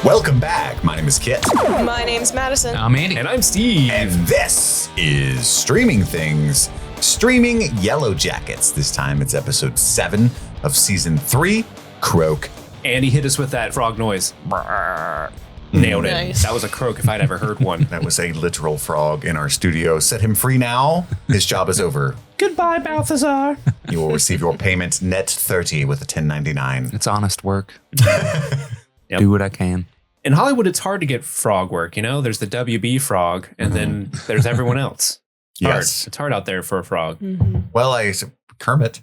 Welcome back. My name is Kit. My name's Madison. I'm Andy. And I'm Steve. And this is Streaming Things, streaming Yellowjackets. This time it's episode 7 of season 3, Croak. Andy hit us with that frog noise. Nailed it. Nice. That was a croak if I'd ever heard one. That was a literal frog in our studio. Set him free now. His job is over. Goodbye, Balthazar. You will receive your payment net 30 with a 1099. It's honest work. Yep. Do what I can. In Hollywood, it's hard to get frog work, you know? There's the WB frog, and then there's everyone else. It's hard. Yes. It's hard out there for a frog. Well, Kermit.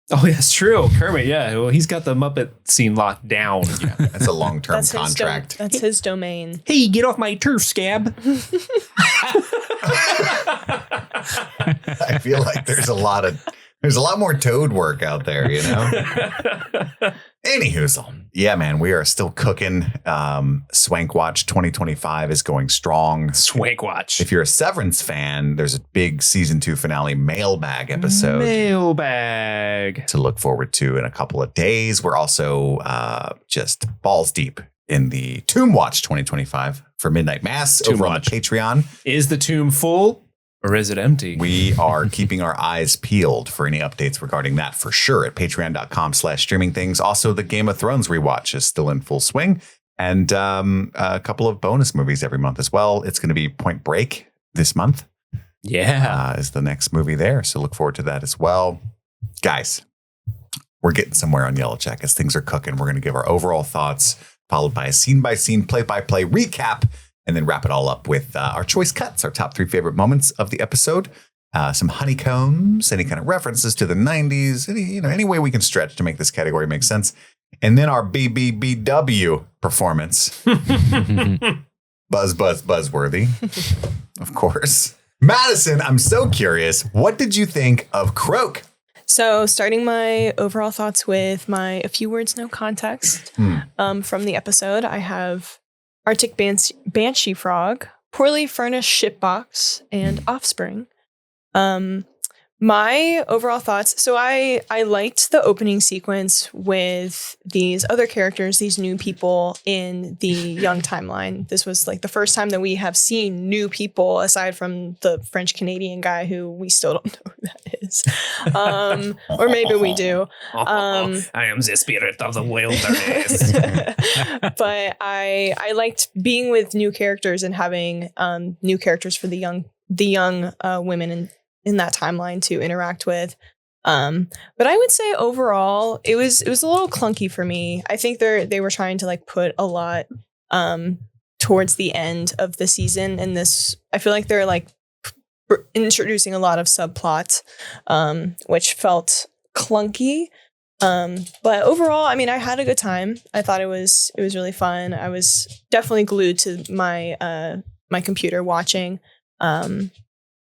Oh, yeah, it's true. Kermit, yeah. Well, he's got the Muppet scene locked down. Yeah, that's a long-term That's contract. That's his domain. Hey, get off my turf, scab. I feel like there's a lot more Toad work out there, you know? Anywho, yeah, man, we are still cooking. Swank Watch 2025 is going strong. Swank Watch. If you're a Severance fan, there's a big season 2 finale mailbag episode Mailbag. to look forward to in a couple of days. We're also just balls deep in the Tomb Watch 2025 for Midnight Mass Tomb over Watch. on the Patreon. Is the tomb full or is it empty? We are keeping our eyes peeled for any updates regarding that for sure at patreon.com/streamingthings. Also, the Game of Thrones rewatch is still in full swing, and a couple of bonus movies every month as well. It's going to be Point Break this month. Yeah. Is the next movie there. So look forward to that as well. Guys, we're getting somewhere on Yellowjackets. Things are cooking. We're going to give our overall thoughts, followed by a scene-by-scene, play-by-play recap, and then wrap it all up with our choice cuts, our top 3 favorite moments of the episode, some honeycombs, any kind of references to the 90s, any way we can stretch to make this category make sense. And then our BBBW performance. Buzzworthy, of course. Madison, I'm so curious. What did you think of Croak? So starting my overall thoughts with my a few words, no context from the episode, I have Arctic Banshee Frog, Poorly Furnished Shipbox, and Offspring. My overall thoughts, so I liked the opening sequence with these other characters, these new people in the young timeline. This was like the first time that we have seen new people aside from the French-Canadian guy who we still don't know who that is. Or maybe we do. I am the spirit of the wilderness. But I liked being with new characters and having new characters for the young women in that timeline to interact with. But I would say overall it was a little clunky for me. I think they were trying to like put a lot towards the end of the season, and this I feel like they're like introducing a lot of subplots, which felt clunky. But overall, I mean, I had a good time. I thought it was really fun. I was definitely glued to my my computer watching. But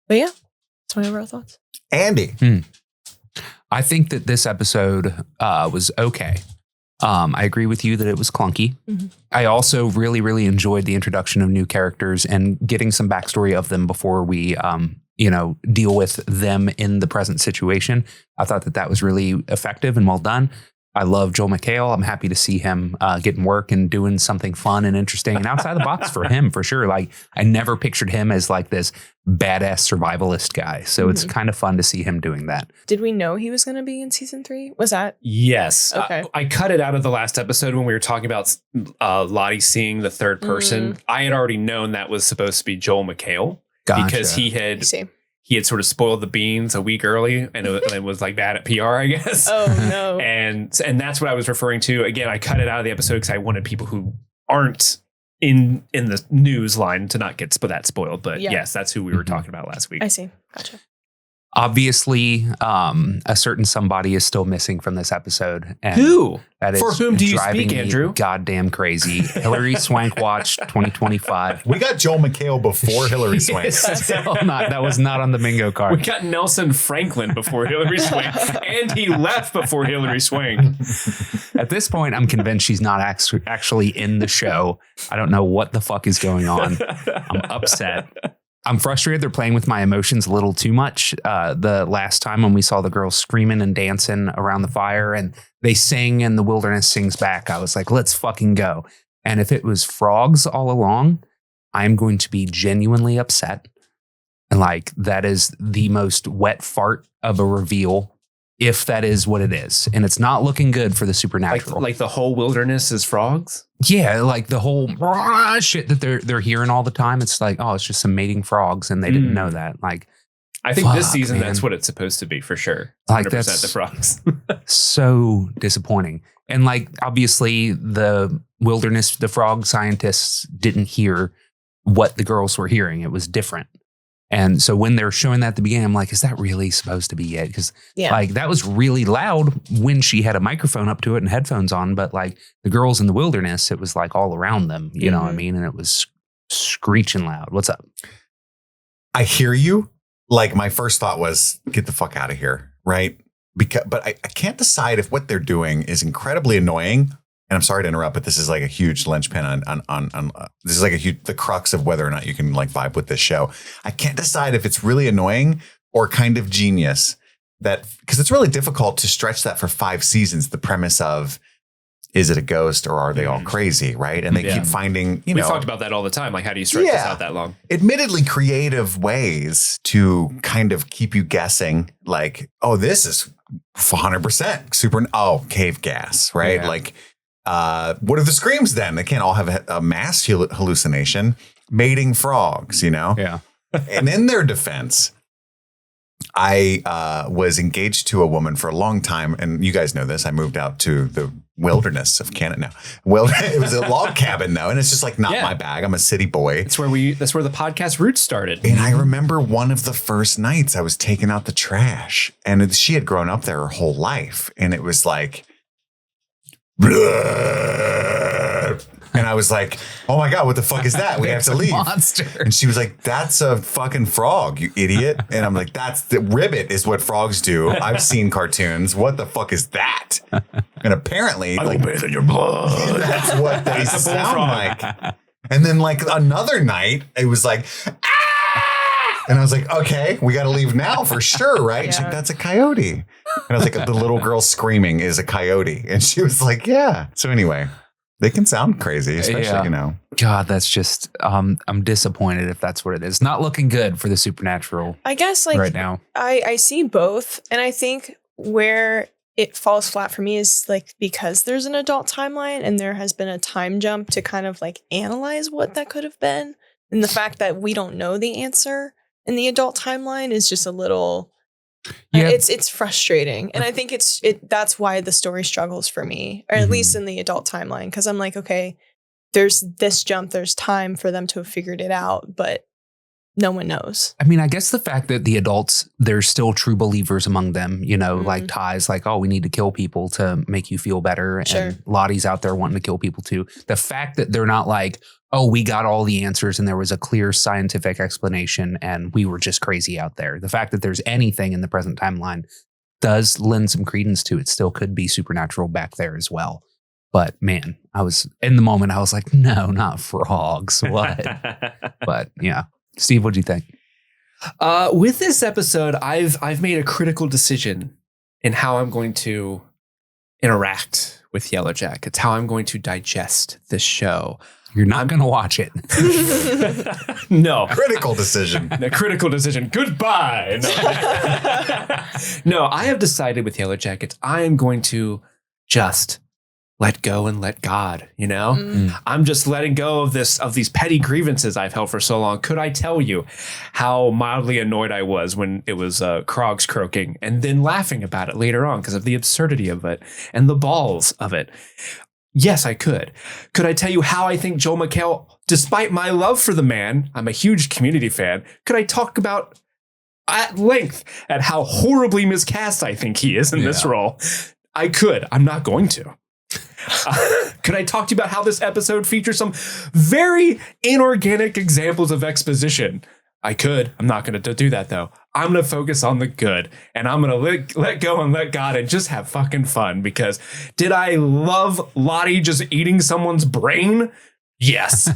yeah, that's my overall thoughts. Andy. I think that this episode was okay. I agree with you that it was clunky. Mm-hmm. I also really, really enjoyed the introduction of new characters and getting some backstory of them before we, deal with them in the present situation. I thought that was really effective and well done. I love Joel McHale. I'm happy to see him getting work and doing something fun and interesting and outside the box for him, for sure. Like, I never pictured him as like this badass survivalist guy. So it's kind of fun to see him doing that. Did we know he was going to be in season 3? Was that? Yes. Okay. I cut it out of the last episode when we were talking about Lottie seeing the third person. I had already known that was supposed to be Joel McHale because he had sort of spoiled the beans a week early and it was like bad at PR, I guess. Oh, no. And that's what I was referring to. Again, I cut it out of the episode because I wanted people who aren't in the news line to not get that spoiled. But yes, that's who we were talking about last week. I see. Gotcha. Obviously, a certain somebody is still missing from this episode. And who? That is For whom do you driving speak, me Andrew? Goddamn crazy. Hillary Swank Watch 2025. We got Joel McHale before Hillary Swank. That was not on the bingo card. We got Nelson Franklin before Hillary Swank, and he left before Hillary Swank. At this point, I'm convinced she's not actually in the show. I don't know what the fuck is going on. I'm upset. I'm frustrated they're playing with my emotions a little too much. The last time when we saw the girls screaming and dancing around the fire and they sing and the wilderness sings back, I was like, let's fucking go. And if it was frogs all along, I'm going to be genuinely upset. And like, that is the most wet fart of a reveal, if that is what it is. And it's not looking good for the supernatural. Like the whole wilderness is frogs? Yeah, like the whole shit that they're hearing all the time. It's like, oh, it's just some mating frogs, and they didn't know that. Like, I think this season, man, that's what it's supposed to be for sure. 100% like that's the frogs. So disappointing. And like, obviously the wilderness, the frog scientists didn't hear what the girls were hearing. It was different. And so when they're showing that at the beginning, I'm like, is that really supposed to be it? Because like, that was really loud when she had a microphone up to it and headphones on. But like the girls in the wilderness, it was like all around them, you know what I mean? And it was screeching loud. What's up? I hear you. Like, my first thought was, get the fuck out of here. Right. But I can't decide if what they're doing is incredibly annoying. And I'm sorry to interrupt, but this is like a huge linchpin on this is like the crux of whether or not you can like vibe with this show. I can't decide if it's really annoying or kind of genius, that because it's really difficult to stretch that for 5 seasons. The premise of, is it a ghost or are they all crazy? Right. And they keep finding, we talked about that all the time. Like, how do you stretch this out that long? Admittedly creative ways to kind of keep you guessing, like, oh, this is 100% super. Oh, cave gas. Right. Yeah. Like, what are the screams then? They can't all have a mass hallucination. Mating frogs, you know? Yeah. And in their defense, I was engaged to a woman for a long time. And you guys know this. I moved out to the wilderness of Canada now. Well, it was a log cabin, though. And it's just like not my bag. I'm a city boy. That's where the podcast roots started. And I remember one of the first nights I was taking out the trash. And she had grown up there her whole life. And it was like... And I was like, oh my God, what the fuck is that? We have to leave. Monster. And she was like, that's a fucking frog, you idiot. And I'm like, that's the ribbit is what frogs do. I've seen cartoons. What the fuck is that? And apparently, I will bathe in your blood. That's what they sound like. And then like another night, it was like, ah! And I was like, okay, we got to leave now for sure, right? Yeah. She's like, that's a coyote. And I was like, the little girl screaming is a coyote. And she was like, yeah. So anyway, they can sound crazy, especially, you know. God, that's just, I'm disappointed if that's what it is. Not looking good for the supernatural. I guess like right now. I see both. And I think where it falls flat for me is like, because there's an adult timeline and there has been a time jump to kind of like analyze what that could have been. And the fact that we don't know the answer in the adult timeline is just a little... Yeah. It's frustrating. And I think that's why the story struggles for me, or at least in the adult timeline. Because I'm like, okay, there's this jump, there's time for them to have figured it out, but no one knows. I mean, I guess the fact that the adults, there's still true believers among them, you know, like Ty's like, oh, we need to kill people to make you feel better. Sure. And Lottie's out there wanting to kill people too. The fact that they're not like, oh, we got all the answers and there was a clear scientific explanation and we were just crazy out there. The fact that there's anything in the present timeline does lend some credence to it. Still could be supernatural back there as well. But man, I was in the moment, I was like, no, not frogs. What? But yeah. Steve, what do you think? With this episode, I've made a critical decision in how I'm going to interact with Yellowjackets, how I'm going to digest this show. You're not going to watch it. No. Critical decision. A critical decision. Goodbye. No, I have decided with Yellowjackets, I am going to just let go and let God, you know? I'm just letting go of these petty grievances I've held for so long. Could I tell you how mildly annoyed I was when it was Croaks croaking and then laughing about it later on because of the absurdity of it and the balls of it? Yes, I could. Could I tell you how I think Joel McHale, despite my love for the man, I'm a huge Community fan, could I talk about at length at how horribly miscast I think he is in this role? I could. I'm not going to. Could I talk to you about how this episode features some very inorganic examples of exposition? I could. I'm not going to do that, though. I'm going to focus on the good, and I'm going to let go and let God and just have fucking fun, because did I love Lottie just eating someone's brain? Yes.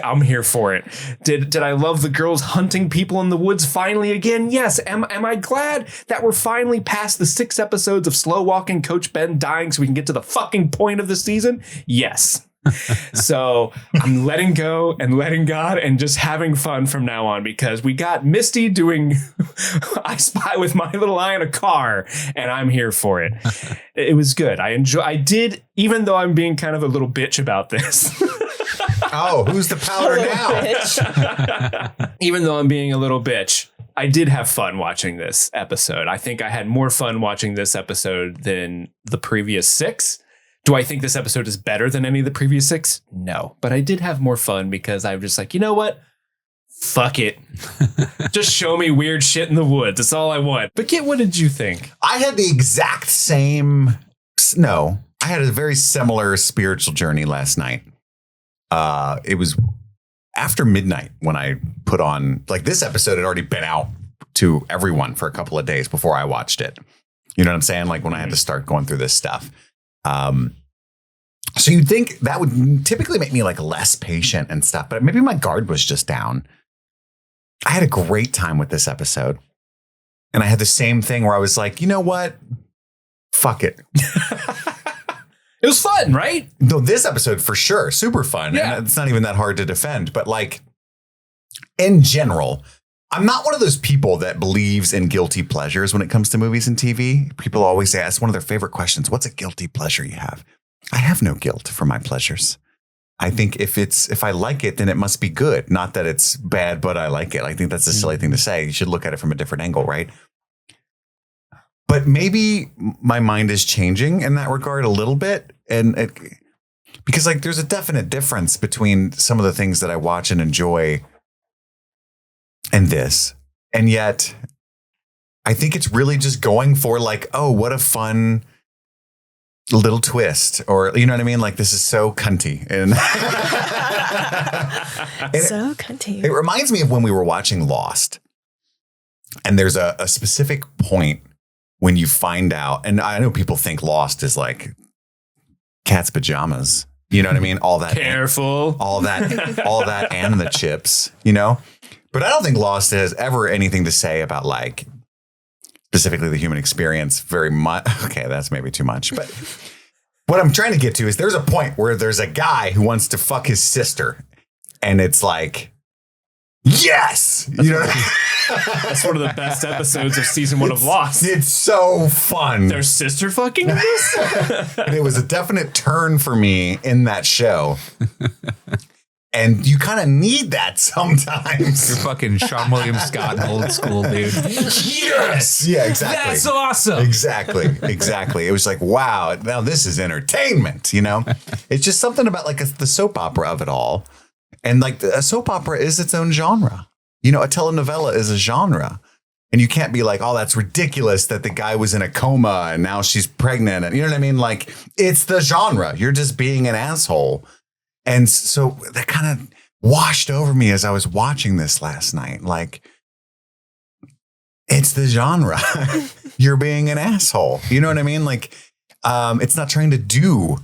I'm here for it. Did I love the girls hunting people in the woods finally again? Yes. Am I glad that we're finally past the 6 episodes of slow walking Coach Ben dying so we can get to the fucking point of the season? Yes. So I'm letting go and letting God and just having fun from now on, because we got Misty doing I Spy with my little eye in a car, and I'm here for it. It was good. I did, even though I'm being kind of a little bitch about this. Oh, who's the powder now? Even though I'm being a little bitch, I did have fun watching this episode. I think I had more fun watching this episode than the previous 6. Do I think this episode is better than any of the previous 6? No. But I did have more fun because I'm just like, you know what? Fuck it. Just show me weird shit in the woods. That's all I want. But Kit, what did you think? I had the exact same. No, I had a very similar spiritual journey last night. It was after midnight when I put on, like, this episode had already been out to everyone for a couple of days before I watched it. You know what I'm saying? Like, when I had to start going through this stuff. So you'd think that would typically make me like less patient and stuff, but maybe my guard was just down. I had a great time with this episode. And I had the same thing where I was like, you know what? Fuck it. It was fun, right? No, this episode for sure. Super fun. Yeah. And it's not even that hard to defend. But like, in general, I'm not one of those people that believes in guilty pleasures when it comes to movies and TV. People always ask one of their favorite questions, what's a guilty pleasure you have? I have no guilt for my pleasures. I think if I like it, then it must be good. Not that it's bad, but I like it. I think that's a silly thing to say. You should look at it from a different angle, right? But maybe my mind is changing in that regard a little bit. Because like there's a definite difference between some of the things that I watch and enjoy and this. And yet I think it's really just going for like, oh, what a fun little twist, or you know what I mean? Like, this is so cunty. And so cunty. It reminds me of when we were watching Lost. And there's a specific point when you find out, and I know people think Lost is like cat's pajamas. You know what I mean? All that. Careful. All that and the chips, you know? But I don't think Lost has ever anything to say about like specifically the human experience very much. Okay, that's maybe too much. But what I'm trying to get to is there's a point where there's a guy who wants to fuck his sister. And it's like, yes! You know, that's one of the best episodes of season 1 of Lost. It's so fun. Their sister fucking in this? And it was a definite turn for me in that show. And you kind of need that sometimes. You're fucking Sean William Scott old school, dude. Yes. Yeah, exactly. That's awesome. Exactly. It was like, wow, now this is entertainment, you know? It's just something about like the soap opera of it all. And like a soap opera is its own genre. You know, a telenovela is a genre. And you can't be like, oh, that's ridiculous that the guy was in a coma and now she's pregnant. And you know what I mean? Like, it's the genre. You're just being an asshole. And so that kind of washed over me as I was watching this last night. Like, it's the genre. You're being an asshole. You know what I mean? Like, it's not trying to do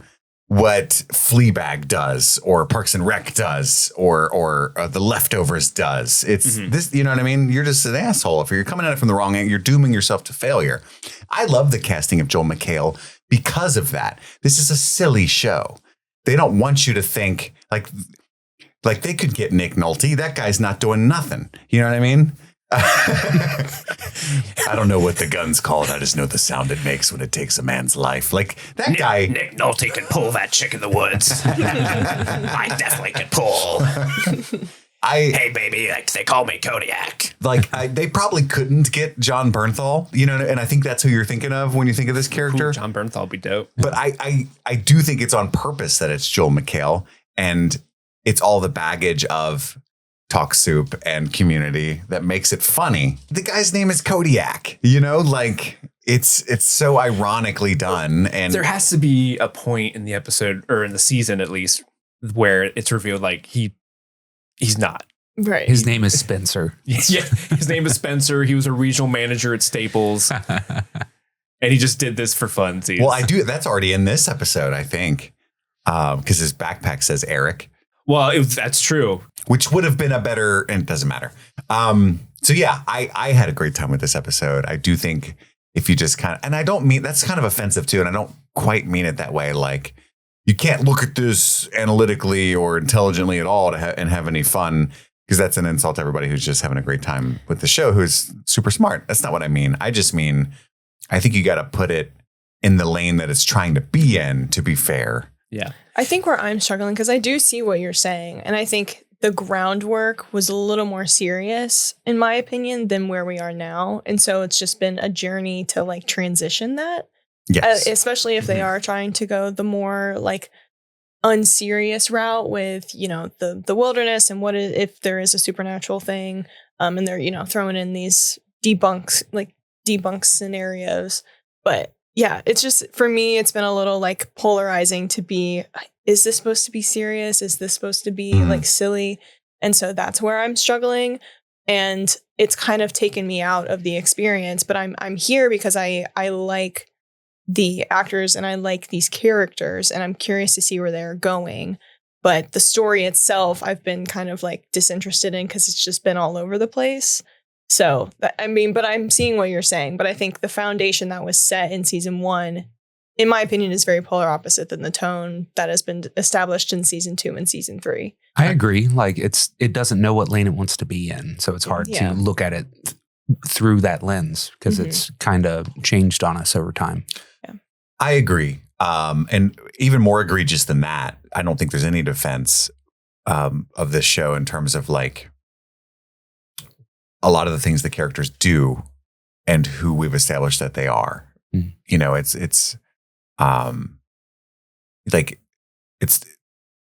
what Fleabag does or Parks and Rec does or The Leftovers does. It's this, you know what I mean? You're just an asshole. If you're coming at it from the wrong angle, you're dooming yourself to failure. I love the casting of Joel McHale because of that. This is a silly show. They don't want you to think like they could get Nick Nolte. That guy's not doing nothing. You know what I mean? I don't know what the gun's called. I just know the sound it makes when it takes a man's life. Like that guy. Nick Nolte could pull that chick in the woods. I definitely could pull. Hey, baby, like, they call me Kodiak. Like, they probably couldn't get John Bernthal, you know, and I think that's who you're thinking of when you think of this character. Ooh, John Bernthal would be dope. But I do think it's on purpose that it's Joel McHale, and it's all the baggage of Talk Soup and Community that makes it funny. The guy's name is Kodiak, you know, like it's so ironically done. And there has to be a point in the episode, or in the season at least, where it's revealed like he's not. Right. His name is Spencer. Yeah, his name is Spencer. He was a regional manager at Staples. And he just did this for funsies. Well, that's already in this episode, I think. Because his backpack says Eric. Well, that's true. Which would have been a better, and it doesn't matter. So yeah, I had a great time with this episode. I do think if you just kind of, and I don't mean, that's kind of offensive too. And I don't quite mean it that way. Like, you can't look at this analytically or intelligently at all and have any fun, because that's an insult to everybody who's just having a great time with the show who's super smart. That's not what I mean. I just mean, I think you got to put it in the lane that it's trying to be in, to be fair. Yeah. I think where I'm struggling, because I do see what you're saying, and I think the groundwork was a little more serious, in my opinion, than where we are now. And so it's just been a journey to like transition that. Yes. Especially if they are trying to go the more like unserious route with, you know, the wilderness and if there is a supernatural thing, and they're, you know, throwing in these debunk scenarios. But yeah, it's just, for me, it's been a little like polarizing to be, is this supposed to be serious? Is this supposed to be like silly? And so that's where I'm struggling. And it's kind of taken me out of the experience, but I'm here because I like the actors and I like these characters, and I'm curious to see where they're going. But the story itself, I've been kind of like disinterested in because it's just been all over the place. So, I mean, but I'm seeing what you're saying. But I think the foundation that was set in season 1, in my opinion, is very polar opposite than the tone that has been established in season 2 and season 3. I agree. Like it doesn't know what lane it wants to be in. So it's hard to look at it through that lens, because it's kind of changed on us over time. Yeah, I agree. And even more egregious than that, I don't think there's any defense of this show in terms of like a lot of the things the characters do and who we've established that they are. You know, it's like it's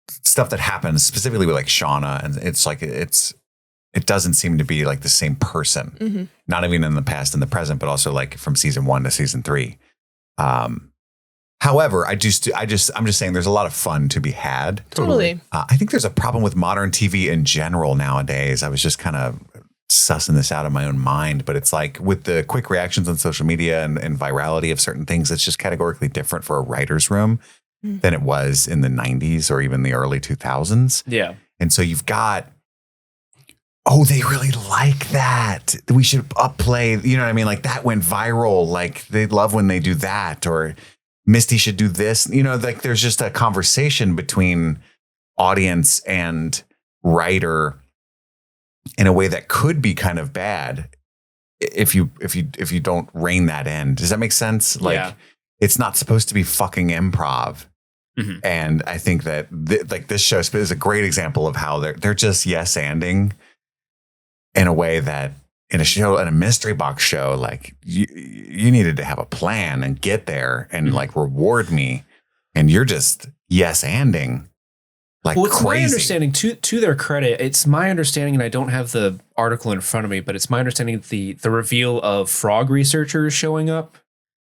stuff that happens specifically with like Shauna, and it's like it doesn't seem to be like the same person, not even in the past and the present, but also like from season 1 to season 3. However, I'm just saying there's a lot of fun to be had. Totally. I think there's a problem with modern TV in general nowadays. I was just kind of sussing this out of my own mind, but it's like with the quick reactions on social media and virality of certain things, it's just categorically different for a writer's room than it was in the 90s or even the early 2000s. Yeah. And so you've got, oh, they really like that. We should upplay, you know what I mean? Like that went viral. Like they love when they do that, or Misty should do this. You know, like there's just a conversation between audience and writer in a way that could be kind of bad if you don't rein that in. Does that make sense? Like it's not supposed to be fucking improv. And I think that like this show is a great example of how they're just yes-anding in a way that in a mystery box show, like you needed to have a plan and get there and like reward me, and you're just yes-anding. Like well, it's crazy. my understanding, to their credit, it's my understanding, and I don't have the article in front of me, but it's my understanding the reveal of frog researchers showing up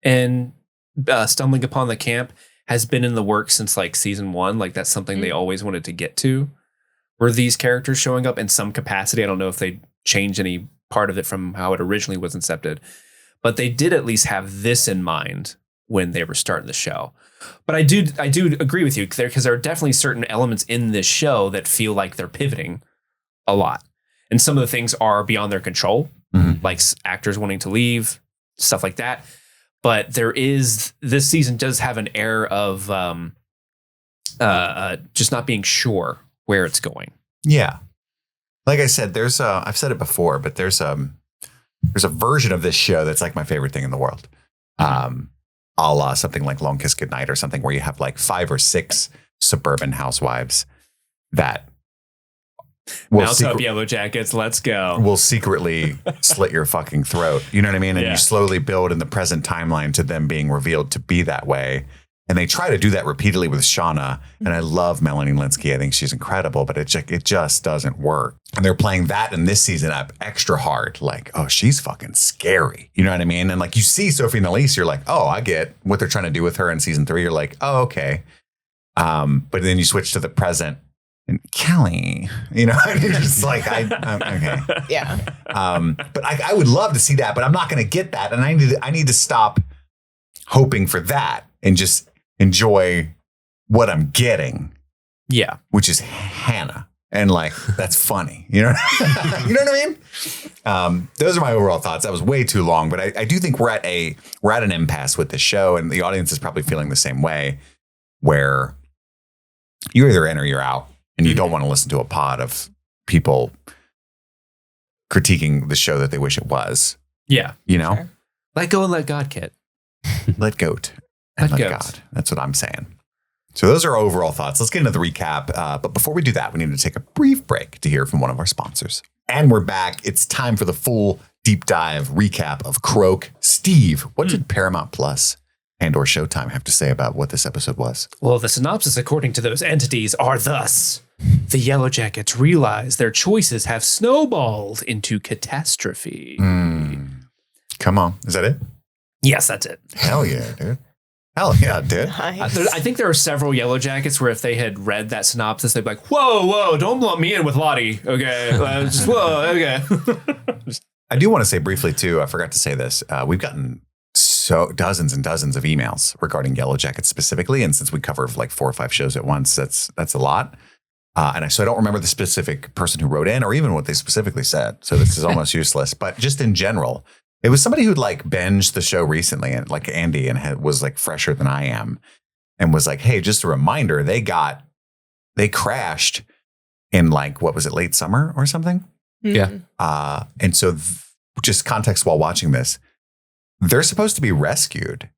and stumbling upon the camp has been in the works since like season 1. Like that's something they always wanted to get to, were these characters showing up in some capacity. I don't know if they changed any part of it from how it originally was incepted, but they did at least have this in mind when they were starting the show. But I do agree with you there, because there are definitely certain elements in this show that feel like they're pivoting a lot. And some of the things are beyond their control, like actors wanting to leave, stuff like that. But this season does have an air of just not being sure where it's going. Yeah. Like I said, I've said it before, but there's a version of this show that's like my favorite thing in the world. A la something like Long Kiss Goodnight or something, where you have like 5 or 6 suburban housewives that will Yellowjackets, let's go. Will secretly slit your fucking throat. You know what I mean? And you slowly build in the present timeline to them being revealed to be that way. And they try to do that repeatedly with Shauna. And I love Melanie Linsky. I think she's incredible, but it just doesn't work. And they're playing that in this season up extra hard. Like, oh, she's fucking scary. You know what I mean? And like you see Sophie and Elise, you're like, oh, I get what they're trying to do with her in season 3. You're like, oh, okay. But then you switch to the present and Kelly, you know, it's like, okay. Yeah. But I would love to see that, but I'm not going to get that. And I need to stop hoping for that and just enjoy what I'm getting. Yeah. Which is Hannah. And like, that's funny. You know, you know what I mean? Those are my overall thoughts. That was way too long, but I do think we're at an impasse with this show, and the audience is probably feeling the same way, where you're either in or you're out, and you don't want to listen to a pod of people critiquing the show that they wish it was. Yeah. You know? Sure. Let go and let God, Kit. Let goat and let God. That's what I'm saying. So those are our overall thoughts. Let's get into the recap. But before we do that, we need to take a brief break to hear from one of our sponsors. And we're back. It's time for the full deep dive recap of Croak. Steve, what did Paramount Plus and or Showtime have to say about what this episode was? Well, the synopsis, according to those entities, are thus. The Yellowjackets realize their choices have snowballed into catastrophe. Come on. Is that it? Yes, that's it. Hell yeah, dude. Hell yeah, dude. Nice. I think there are several Yellowjackets where if they had read that synopsis, they'd be like, whoa, don't lump me in with Lottie. Okay. Okay. I do want to say briefly, too, I forgot to say this. We've gotten dozens and dozens of emails regarding Yellowjackets specifically. And since we cover like 4 or 5 shows at once, that's a lot. So I don't remember the specific person who wrote in or even what they specifically said. So this is almost useless. But just in general, it was somebody who'd like binged the show recently, and like Andy, and was like fresher than I am, and was like, hey, just a reminder, they crashed in like, what was it, late summer or something? Yeah. And so just context while watching this, they're supposed to be rescued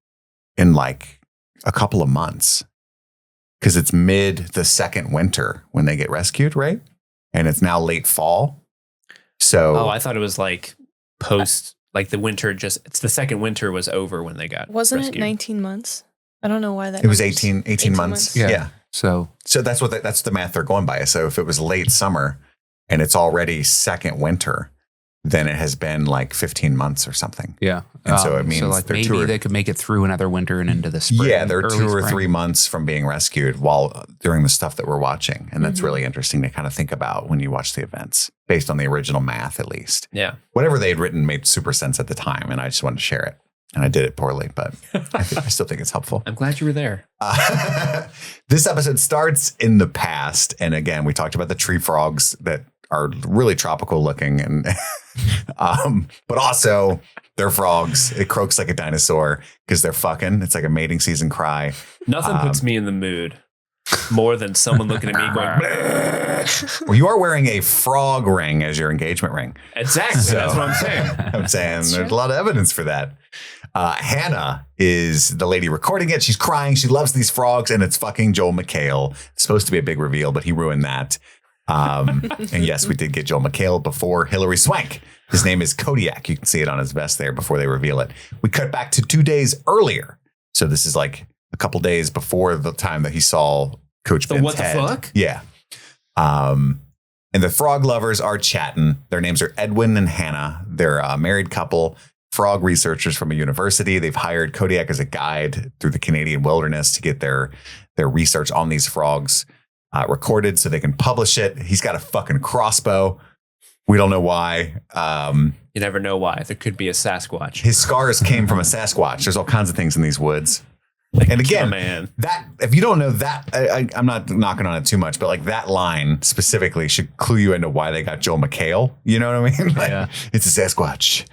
in like a couple of months because it's mid the second winter when they get rescued, right? And it's now late fall. So I thought it was like post, like the winter it's the second winter was over when they got Wasn't rescued. it 19 months? I don't know why that. It was 18 months. Yeah. So that's that's the math they're going by. So if it was late summer and it's already second winter, then it has been like 15 months or something. yeah. And so it means so like they're maybe they could make it through another winter and into the spring. Yeah, they're early 2 or spring. 3 months from being rescued while during the stuff that we're watching. And that's really interesting to kind of think about when you watch the events based on the original math, at least. Yeah. Whatever they had written made super sense at the time. And I just wanted to share it. And I did it poorly, but I still think it's helpful. I'm glad you were there. This episode starts in the past. And again, we talked about the tree frogs that are really tropical looking, and but also they're frogs. It croaks like a dinosaur because they're fucking. It's like a mating season cry. Nothing puts me in the mood more than someone looking at me going, bleh. Well, you are wearing a frog ring as your engagement ring. Exactly. So, that's what I'm saying. I'm saying there's a lot of evidence for that. Hannah is the lady recording it. She's crying. She loves these frogs, and it's fucking Joel McHale. It's supposed to be a big reveal, but he ruined that. And yes, we did get Joel McHale before Hilary Swank. His name is Kodiak. You can see it on his vest there before they reveal it. We cut back to 2 days earlier. So this is like a couple days before the time that he saw Coach Ben's head. What the fuck? Yeah. And the frog lovers are chatting. Their names are Edwin and Hannah. They're a married couple, frog researchers from a university. They've hired Kodiak as a guide through the Canadian wilderness to get their research on these frogs recorded so they can publish it. He's got a fucking crossbow. We don't know why. You never know why. There could be a Sasquatch. His scars came from a Sasquatch. There's all kinds of things in these woods. And again, man, that if you don't know that, I'm not knocking on it too much, but like that line specifically should clue you into why they got Joel McHale. You know what I mean? Like, yeah. It's a Sasquatch.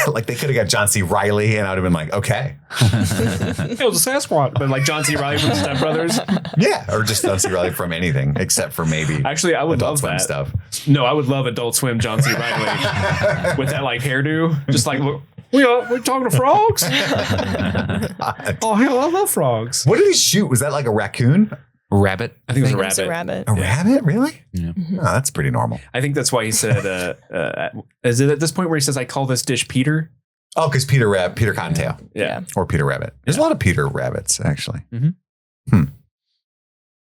Like they could have got John C. Reilly, and I would have been like, okay. It was a Sasquatch, but like John C. Reilly from Step Brothers. Yeah, or just John C. Reilly from anything except for maybe. Actually, I would Adult love Swim that stuff. No, I would love Adult Swim John C. Reilly with that like hairdo, just like look. We're talking to frogs. Oh hell, I love frogs. What did he shoot? Was that like a raccoon? Rabbit. I think it was a It was a rabbit. rabbit. A rabbit? Really? Yeah. Oh, that's pretty normal. I think that's why he said. Is it at this point where he says, "I call this dish Peter"? Oh, because Peter Cottontail. Yeah. Or Peter Rabbit. There's a lot of Peter Rabbits, actually. Mm-hmm.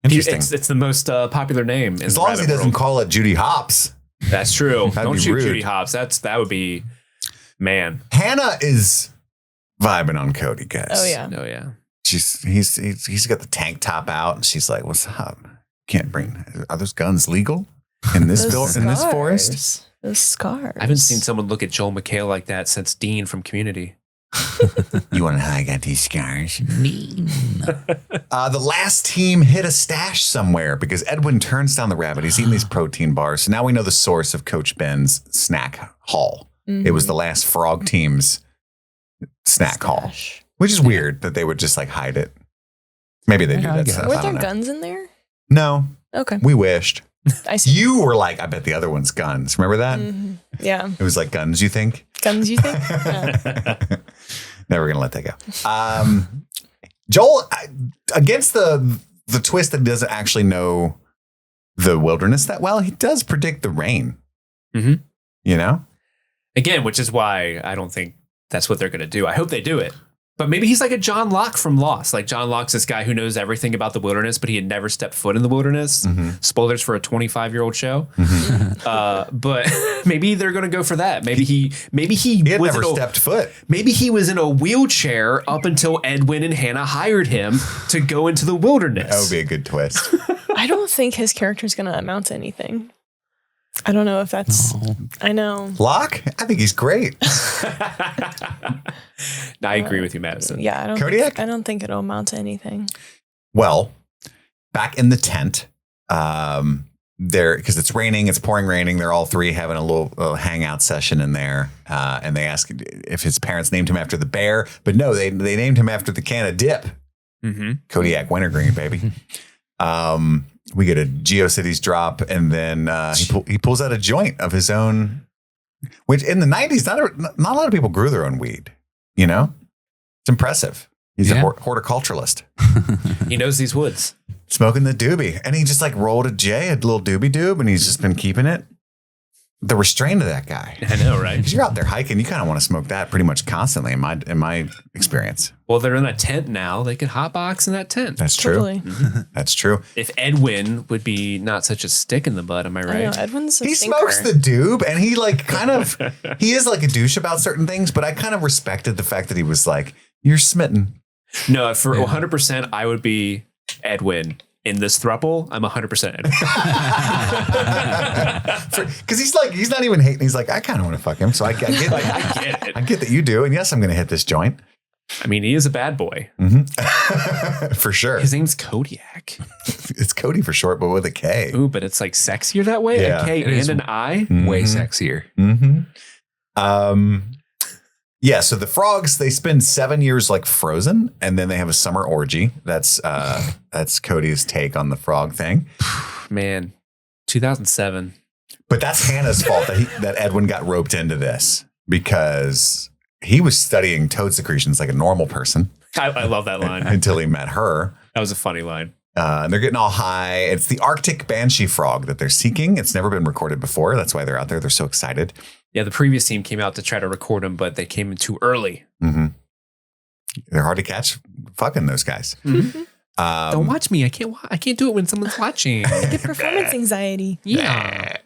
Interesting. It's the most popular name. As long as he doesn't call it Judy Hopps. That's true. That'd Don't be shoot rude. Judy Hopps. That would be, man. Hannah is vibing on Cody, guys. Oh yeah. Oh yeah. He's got the tank top out, and she's like, "What's up? Can't bring. Are those guns legal in this in this forest?" Those scars. I haven't seen someone look at Joel McHale like that since Dean from Community. You want to know how I got these scars? Mean. The last team hit a stash somewhere because Edwin turns down the rabbit. He's eating these protein bars. So now we know the source of Coach Ben's snack haul. Mm-hmm. It was the last frog team's snack haul, which is weird that they would just like hide it. Maybe they do that stuff. Were there guns in there? No. Okay. We wished. I see. You were like, I bet the other one's guns. Remember that? Mm-hmm. Yeah. It was like guns, you think? Guns, you think? Yeah. Never going to let that go. Joel, against the twist that he doesn't actually know the wilderness that well, he does predict the rain. Mm-hmm. You know? Again, which is why I don't think that's what they're going to do. I hope they do it. But maybe he's like a John Locke from Lost. Like John Locke's this guy who knows everything about the wilderness, but he had never stepped foot in the wilderness. Mm-hmm. Spoilers for a 25-year-old show. Mm-hmm. But maybe they're going to go for that. Maybe he had never stepped foot. Maybe he was in a wheelchair up until Edwin and Hannah hired him to go into the wilderness. That would be a good twist. I don't think his character is going to amount to anything. I don't know if that's. No. I know. Locke? I think he's great. No, I agree with you, Madison. Yeah, I don't. Kodiak? I don't think it'll amount to anything. Well, back in the tent, there because it's raining, it's pouring raining. They're all three having a little hangout session in there, and they ask if his parents named him after the bear, but no, they named him after the can of dip. Mm-hmm. Kodiak Wintergreen, baby. We get a GeoCities drop, and then he pulls out a joint of his own, which in the 90s, not a lot of people grew their own weed. You know, it's impressive. He's a horticulturalist. He knows these woods. Smoking the doobie, and he just like rolled a little doobie doob, and he's just been keeping it. The restraint of that guy. I know, right? Because you're out there hiking, you kind of want to smoke that pretty much constantly. In my experience. Well, they're in a tent now. They could hotbox in that tent. That's true. Totally. Mm-hmm. That's true. If Edwin would be not such a stick in the butt, am I right? I know, Edwin's a he thinker. smokes the doob, and he like kind of he is like a douche about certain things, but I kind of respected the fact that he was like, "You're smitten." No, for 100%, I would be Edwin. In this throuple, I'm 100% Edwin. Because he's not even hating. He's like, I kind of want to fuck him, so I get it. I get that you do, and yes, I'm going to hit this joint. I mean, he is a bad boy. Mm-hmm. For sure. His name's Kodiak. It's Cody for short, but with a K. Ooh, but it's like sexier that way. Yeah, a K and an I. Mm-hmm. Way sexier. Mm-hmm. Yeah, so the frogs, they spend 7 years like frozen, and then they have a summer orgy. That's Cody's take on the frog thing. Man, 2007. But that's Hannah's fault that Edwin got roped into this because he was studying toad secretions like a normal person. I love that line. Until he met her. That was a funny line. And they're getting all high. It's the Arctic banshee frog that they're seeking. It's never been recorded before. That's why they're out there. They're so excited. Yeah, the previous team came out to try to record them, but they came in too early. Mm-hmm. They're hard to catch. Fucking those guys. Mm-hmm. Don't watch me. I can't do it when someone's watching. I get performance anxiety. Yeah.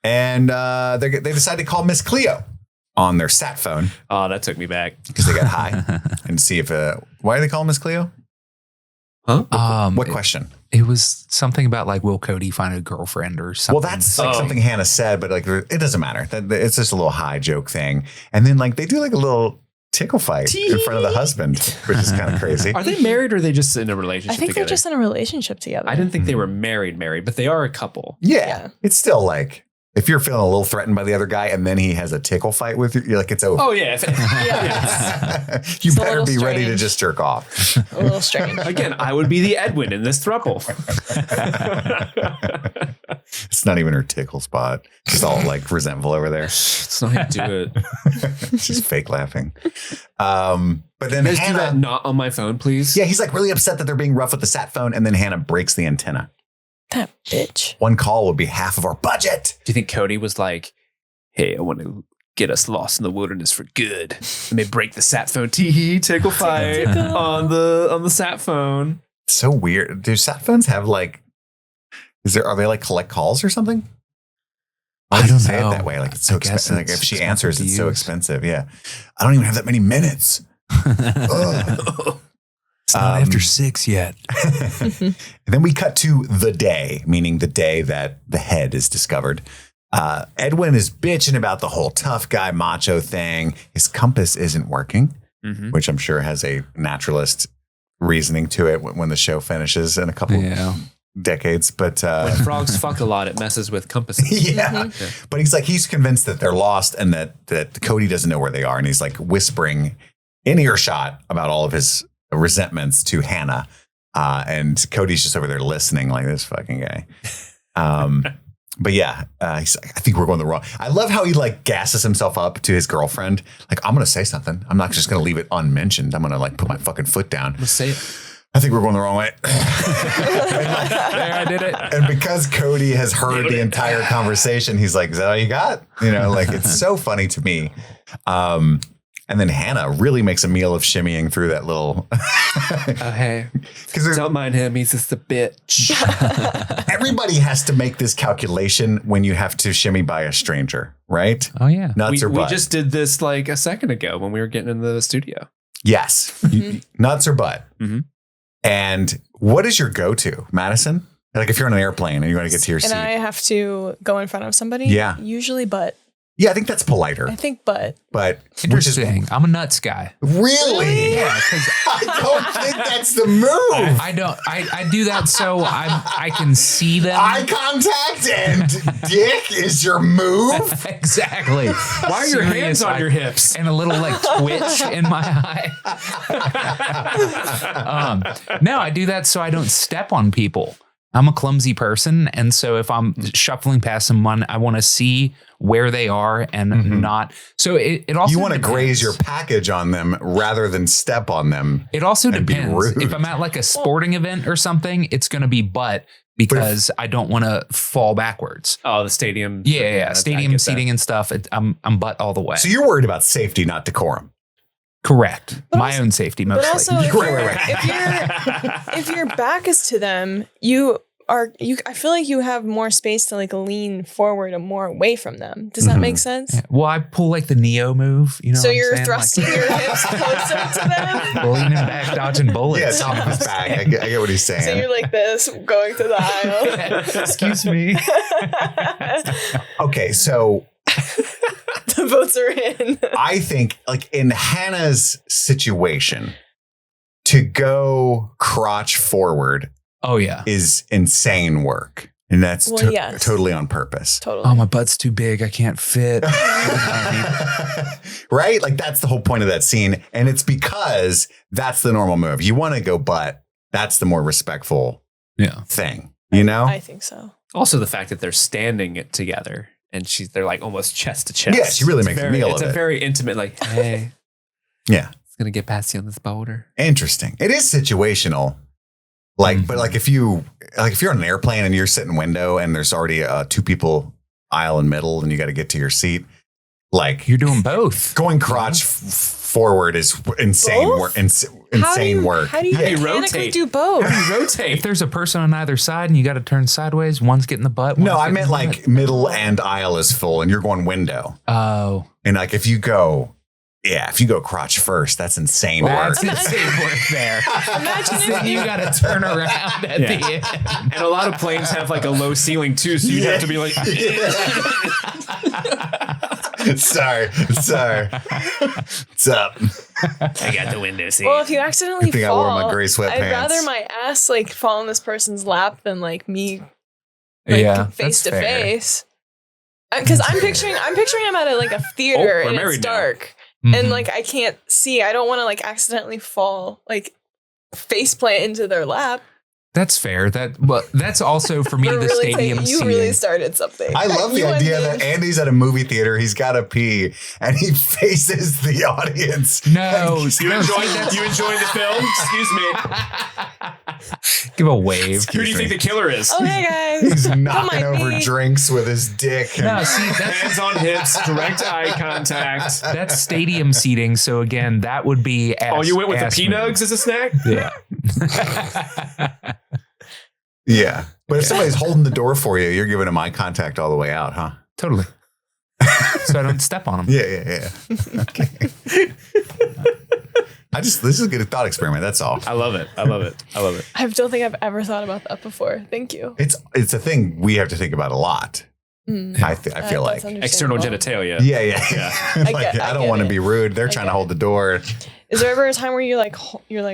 And they decide to call Miss Cleo on their sat phone. Oh, that took me back because they got high and see if why do they call Miss Cleo? Huh? What question? It was something about like, will Cody find a girlfriend or something? Well, that's like something Hannah said, but like it doesn't matter. It's just a little high joke thing. And then like they do like a little tickle fight in front of the husband, which is kind of crazy. Are they married or are they just in a relationship I think together? they're just in a relationship together. I didn't think they were married, but they are a couple. Yeah. It's still like, if you're feeling a little threatened by the other guy and then he has a tickle fight with you, you're like, it's over. Oh, yeah. You better be ready to just jerk off. A little strange. Again, I would be the Edwin in this throuple. It's not even her tickle spot. She's all like resentful over there. Let's not do it. She's fake laughing. But then Hannah, Hannah, do that not on my phone, please. Yeah, he's like really upset that they're being rough with the sat phone. And then Hannah breaks the antenna. That bitch. One call would be half of our budget. Do you think Cody was like, hey, I want to get us lost in the wilderness for good. Let me break the sat phone. Tee-hee, tickle fight on the sat phone. So weird. Do sat phones have like, are they like collect calls or something? I don't say know. it that way. Like it's so expensive. Like if she answers, it's so expensive. Yeah. I don't even have that many minutes. It's not after 6 yet. And then we cut to the day, meaning the day that the head is discovered. Edwin is bitching about the whole tough guy macho thing. His compass isn't working, which I'm sure has a naturalist reasoning to it when the show finishes in a couple decades. But when frogs fuck a lot, it messes with compasses. Yeah. But he's convinced that they're lost and that Cody doesn't know where they are. And he's like whispering in earshot about all of his resentments to Hannah. And Cody's just over there listening like this fucking guy. But yeah, he's like, I think we're going the wrong. I love how he like gasses himself up to his girlfriend. Like, I'm going to say something. I'm not just going to leave it unmentioned. I'm going to like put my fucking foot down. Let's say it. I think we're going the wrong way. There, I did it. And because Cody has heard the entire conversation, he's like, is that all you got? You know, like it's so funny to me. And then Hannah really makes a meal of shimmying through that little. Oh, hey. Don't mind him. He's just a bitch. Everybody has to make this calculation when you have to shimmy by a stranger, right? Oh, yeah. Nuts or butt? We just did this like a second ago when we were getting into the studio. Yes. Nuts or butt. Mm-hmm. And what is your go-to, Madison? Like if you're on an airplane and you want to get to your seat. And I have to go in front of somebody. Yeah. Usually butt. Yeah, I think that's politer. I think butt. But interesting. I'm a nuts guy. Really? Yeah. I don't think that's the move. I do that so I can see them. Eye contact and dick is your move? Exactly. Why are your hands on your hips? And a little like twitch in my eye. No, I do that so I don't step on people. I'm a clumsy person. And so if I'm shuffling past someone, I want to see where they are and not. So it also you want to graze your package on them rather than step on them. It also depends. If I'm at like a sporting event or something, it's going to be butt because I don't want to fall backwards. Oh, the stadium. Yeah. Stadium seating and stuff. I'm butt all the way. So you're worried about safety, not decorum. Correct. My own safety mostly. But also, if your back is to them, I feel like you have more space to like lean forward and more away from them. Does that make sense? Yeah. Well, I pull like the Neo move, you know. So you're thrusting your hips closer to them, leaning back, dodging bullets. Yeah, top of his back. I get what he's saying. So you're like this, going to the aisle. Excuse me. Okay, so the votes are in. I think, like in Hannah's situation, to go crotch forward. Oh, yeah. Is insane work. And that's totally on purpose. Totally. Oh, my butt's too big. I can't fit. Right? Like that's the whole point of that scene. And it's because that's the normal move. You want to go butt. That's the more respectful thing. You know? I think so. Also the fact that they're standing it together and they're like almost chest to chest. Yeah, she really makes a meal of it. It's a very intimate, like, hey. Yeah. It's going to get past you on this boulder. Interesting. It is situational. Like, but like if you're on an airplane and you're sitting window and there's already two people aisle and middle and you got to get to your seat, like you're doing both. Going crotch forward is insane work. Insane work. How do you rotate? Do both? How do you rotate? If there's a person on either side and you got to turn sideways, one's getting the butt. No, I meant like middle and aisle is full and you're going window. Oh, and like if you go crotch first, that's insane work. That's insane work there. Imagine if you got to turn around at the end. And a lot of planes have like a low ceiling too, so you have to be like. Sorry. What's up? I got the window seat. Well, if you accidentally fall, I wore my gray sweatpants. I'd rather my ass like fall on this person's lap than like me, like, face to face. Because I'm picturing I'm at like a theater and it's dark. And like I can't see. I don't want to like accidentally fall like face plant into their lap. That's fair. That's also for me the really stadium you seating. really started something. I love the idea that Andy's at a movie theater. He's got to pee, and he faces the audience. No, you enjoying the film? Excuse me. Give a wave. Who do you think the killer is? Oh, hey guys. He's knocking over drinks with his dick. No, see, hands on hips, direct eye contact. That's stadium seating. So again, that would be. You went with the P-Nugs as a snack? Yeah. Yeah. But if somebody's holding the door for you, you're giving them eye contact all the way out, huh? Totally. So I don't step on them. Yeah. Okay. This is a good thought experiment. That's all. I love it. I don't think I've ever thought about that before. Thank you. It's a thing we have to think about a lot. I feel like external genitalia. Yeah. I don't want to be rude. They're trying to hold the door. Is there ever a time where you're like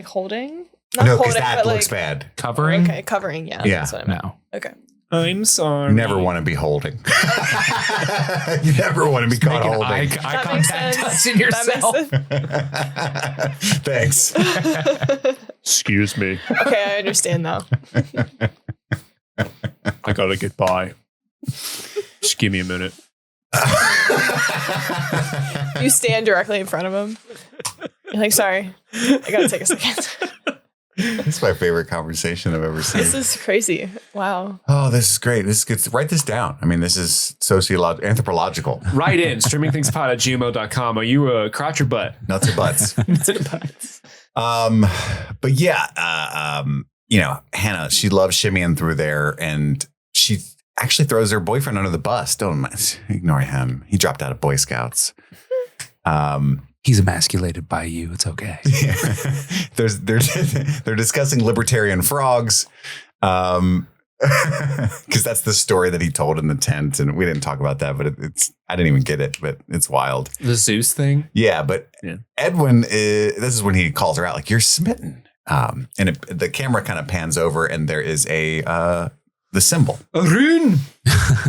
holding? No, because that looks bad. Covering? Okay, covering. Yeah. That's what I meant. No. Okay. I'm sorry. You never want to be holding. You never want to be caught holding. Eye contact touching yourself. Thanks. Excuse me. Okay, I understand now. I gotta get by. Just give me a minute. You stand directly in front of him. You're like, sorry, I gotta take a second. It's my favorite conversation I've ever seen. This is crazy. Wow. Oh, this is great. This gets write this down. I mean, this is anthropological. Write in streamingthingspod@gmail.com. Are you a crotch or butt? Nuts or butts. Nuts or butts. But yeah, Hannah, she loves shimmying through there, and she actually throws her boyfriend under the bus. Don't ignore him. He dropped out of Boy Scouts. He's emasculated by you. It's okay. Yeah. They're discussing libertarian frogs. Because that's the story that he told in the tent, and we didn't talk about that, but I didn't even get it, but it's wild. The Zeus thing? Yeah, but Edwin, this is when he calls her out, like, you're smitten. And the camera kind of pans over, and there is the symbol. A rune.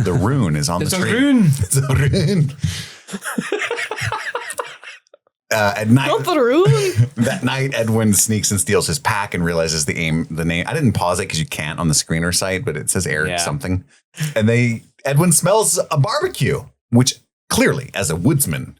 The rune is on the screen. Rune. It's a rune. At night, that night, Edwin sneaks and steals his pack and realizes the name. I didn't pause it because you can't on the screener site, but it says Eric something. And Edwin smells a barbecue, which clearly, as a woodsman,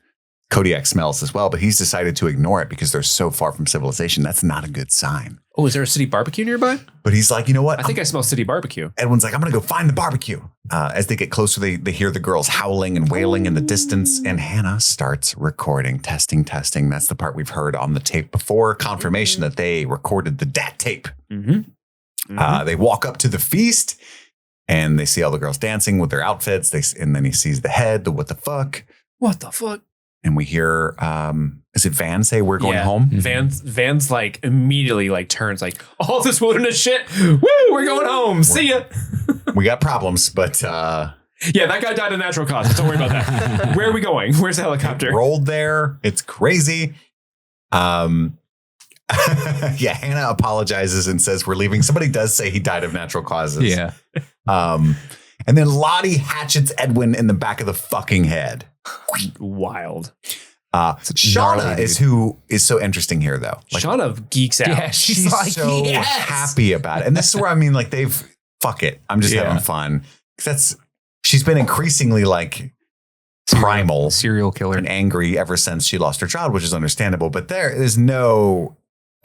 Kodiak smells as well, but he's decided to ignore it because they're so far from civilization. That's not a good sign. Oh, is there a city barbecue nearby? But he's like, you know what? I think I smell city barbecue. Edwin's like, I'm going to go find the barbecue. As they get closer, they hear the girls howling and wailing in the distance. And Hannah starts recording, testing. That's the part we've heard on the tape before. Confirmation that they recorded the DAT tape. They walk up to the feast and they see all the girls dancing with their outfits. And then he sees the head, the what the fuck. What the fuck? And we hear, is it Van say we're going home? Van's like immediately like turns like, all this wilderness shit. Woo, we're going home. See ya. We got problems, but yeah, that guy died of natural causes. Don't worry about that. Where are we going? Where's the helicopter? Rolled there. It's crazy. Hannah apologizes and says we're leaving. Somebody does say he died of natural causes. Yeah. And then Lottie hatchets Edwin in the back of the fucking head. Wild. Shauna is who is so interesting here, though. Like, Shauna geeks out. Yeah, she's like, so happy about it. And this is where I mean, like, fuck it. I'm just having fun. She's been increasingly like primal, serial killer, and angry ever since she lost her child, which is understandable. But there is no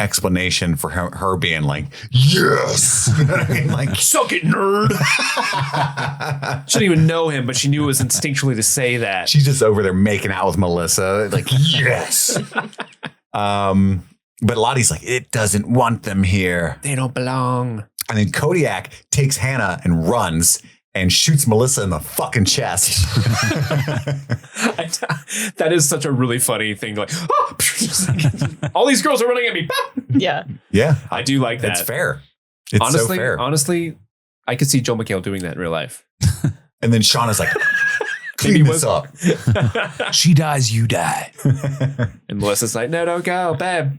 explanation for her being like, yes, you know what I mean? Like, suck it, nerd. She didn't even know him, but she knew it was instinctually to say that. She's just over there making out with Melissa, like, yes. But Lottie's like, it doesn't want them here. They don't belong. And then Kodiak takes Hannah and runs and shoots Melissa in the fucking chest. That is such a really funny thing. Like, oh, all these girls are running at me. Yeah. Yeah. I do like that. It's fair. It's honestly, so fair. Honestly, I could see Joel McHale doing that in real life. And then Shauna's like, clean this up. She dies, you die. And Melissa's like, no, don't go, babe.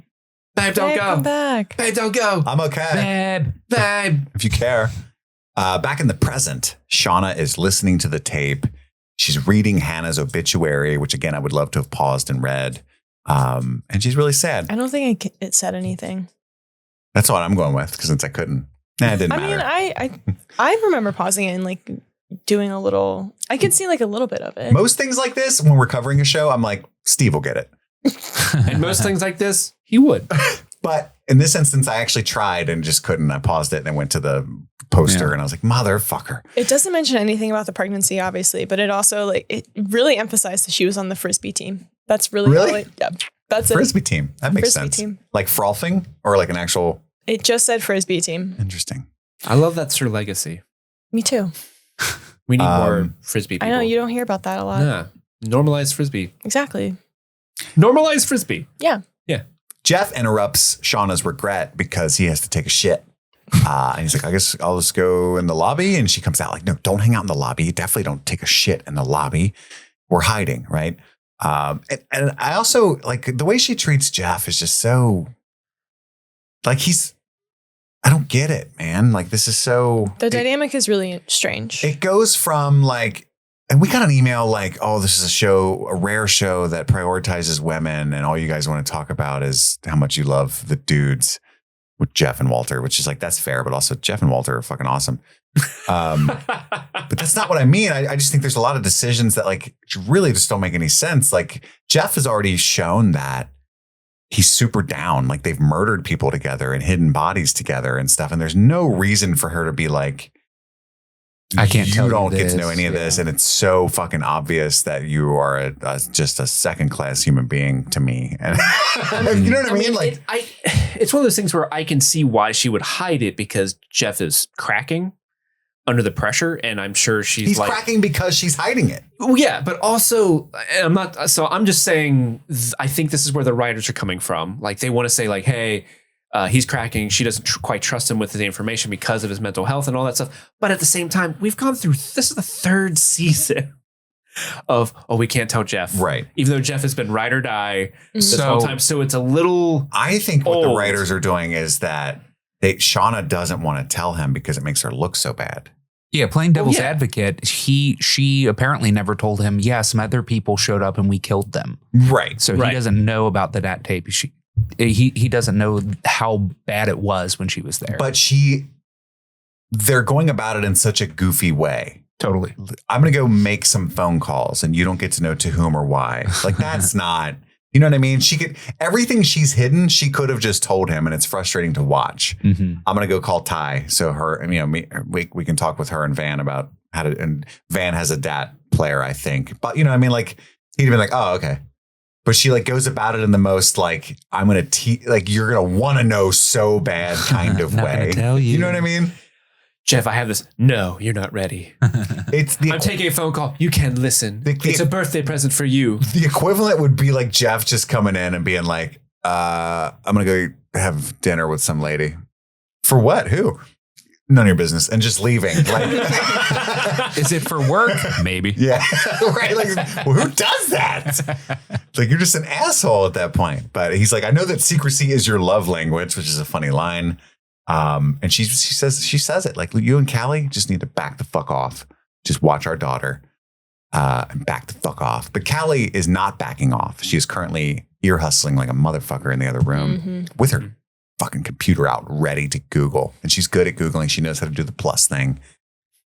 Babe, don't go. Come back. Babe, don't go. I'm okay. Babe. If you care. Back in the present, Shauna is listening to the tape. She's reading Hannah's obituary, which again, I would love to have paused and read. And she's really sad. I don't think it said anything. That's what I'm going with, because since I couldn't. It didn't matter. I mean, I remember pausing it and like doing a little, I could see like a little bit of it. Most things like this, when we're covering a show, I'm like, Steve will get it. And most things like this, he would. But in this instance, I actually tried and just couldn't. I paused it and I went to the poster and I was like, motherfucker. It doesn't mention anything about the pregnancy, obviously, but it also it really emphasized that she was on the Frisbee team. That's really? That's Frisbee team. That makes Frisbee sense. Team. Like frothing or like an actual. It just said Frisbee team. Interesting. I love that's her legacy. Me too. We need more Frisbee people. I know you don't hear about that a lot. Yeah. Normalize Frisbee. Exactly. Normalize Frisbee. Yeah. Yeah. Jeff interrupts Shauna's regret because he has to take a shit. And he's like, I guess I'll just go in the lobby. And she comes out like, no, don't hang out in the lobby. Definitely don't take a shit in the lobby. We're hiding, right? And I also like the way she treats Jeff is just so like I don't get it, man. Like this is so. The dynamic is really strange. It goes from like, and we got an email like, oh, this is a rare show that prioritizes women. And all you guys want to talk about is how much you love the dudes. with Jeff and Walter, which is like, that's fair, but also Jeff and Walter are fucking awesome. But that's not what I mean. I just think there's a lot of decisions that like really just don't make any sense. Like Jeff has already shown that he's super down. Like they've murdered people together and hidden bodies together and stuff. And there's no reason for her to be like, I can't tell you don't you get to this. know any of this. And it's so fucking obvious that you are just a second class human being to me. And you know what I mean? Like it's one of those things where I can see why she would hide it because Jeff is cracking under the pressure. And I'm sure he's like cracking because she's hiding it. Well, yeah, but also I'm just saying, I think this is where the writers are coming from. Like they want to say like, hey, he's cracking. She doesn't quite trust him with the information because of his mental health and all that stuff. But at the same time, we've gone through, this is the third season of, we can't tell Jeff. Right. Even though Jeff has been ride or die this whole time. So it's a little I think what old. the writers are doing is that Shauna doesn't want to tell him because it makes her look so bad. Yeah, playing devil's advocate, she apparently never told him, some other people showed up and we killed them. Right. So he doesn't know about the DAT tape. He doesn't know how bad it was when she was there. But they're going about it in such a goofy way. Totally. I'm going to go make some phone calls and you don't get to know to whom or why. Like that's not, you know what I mean? Everything she's hidden, she could have just told him and it's frustrating to watch. Mm-hmm. I'm going to go call Ty. So we can talk with her and Van about how to, and Van has a DAT player, I think. But you know what I mean? Like he'd been like, oh, okay. But she like goes about it in the most like, I'm going to like, you're going to want to know so bad kind of way. Tell you. You know what I mean? Jeff, I have this. No, you're not ready. I'm taking a phone call. You can listen. It's a birthday present for you. The equivalent would be like Jeff just coming in and being like, I'm going to go have dinner with some lady. For what? Who? None of your business. And just leaving. Like, is it for work? Maybe. Yeah. Right. Like, well, who does that? Like, you're just an asshole at that point. But he's like, I know that secrecy is your love language, which is a funny line. And she says it like, you and Callie just need to back the fuck off. Just watch our daughter and back the fuck off. But Callie is not backing off. She is currently ear hustling like a motherfucker in the other room with her fucking computer out ready to Google. And she's good at Googling. She knows how to do the plus thing.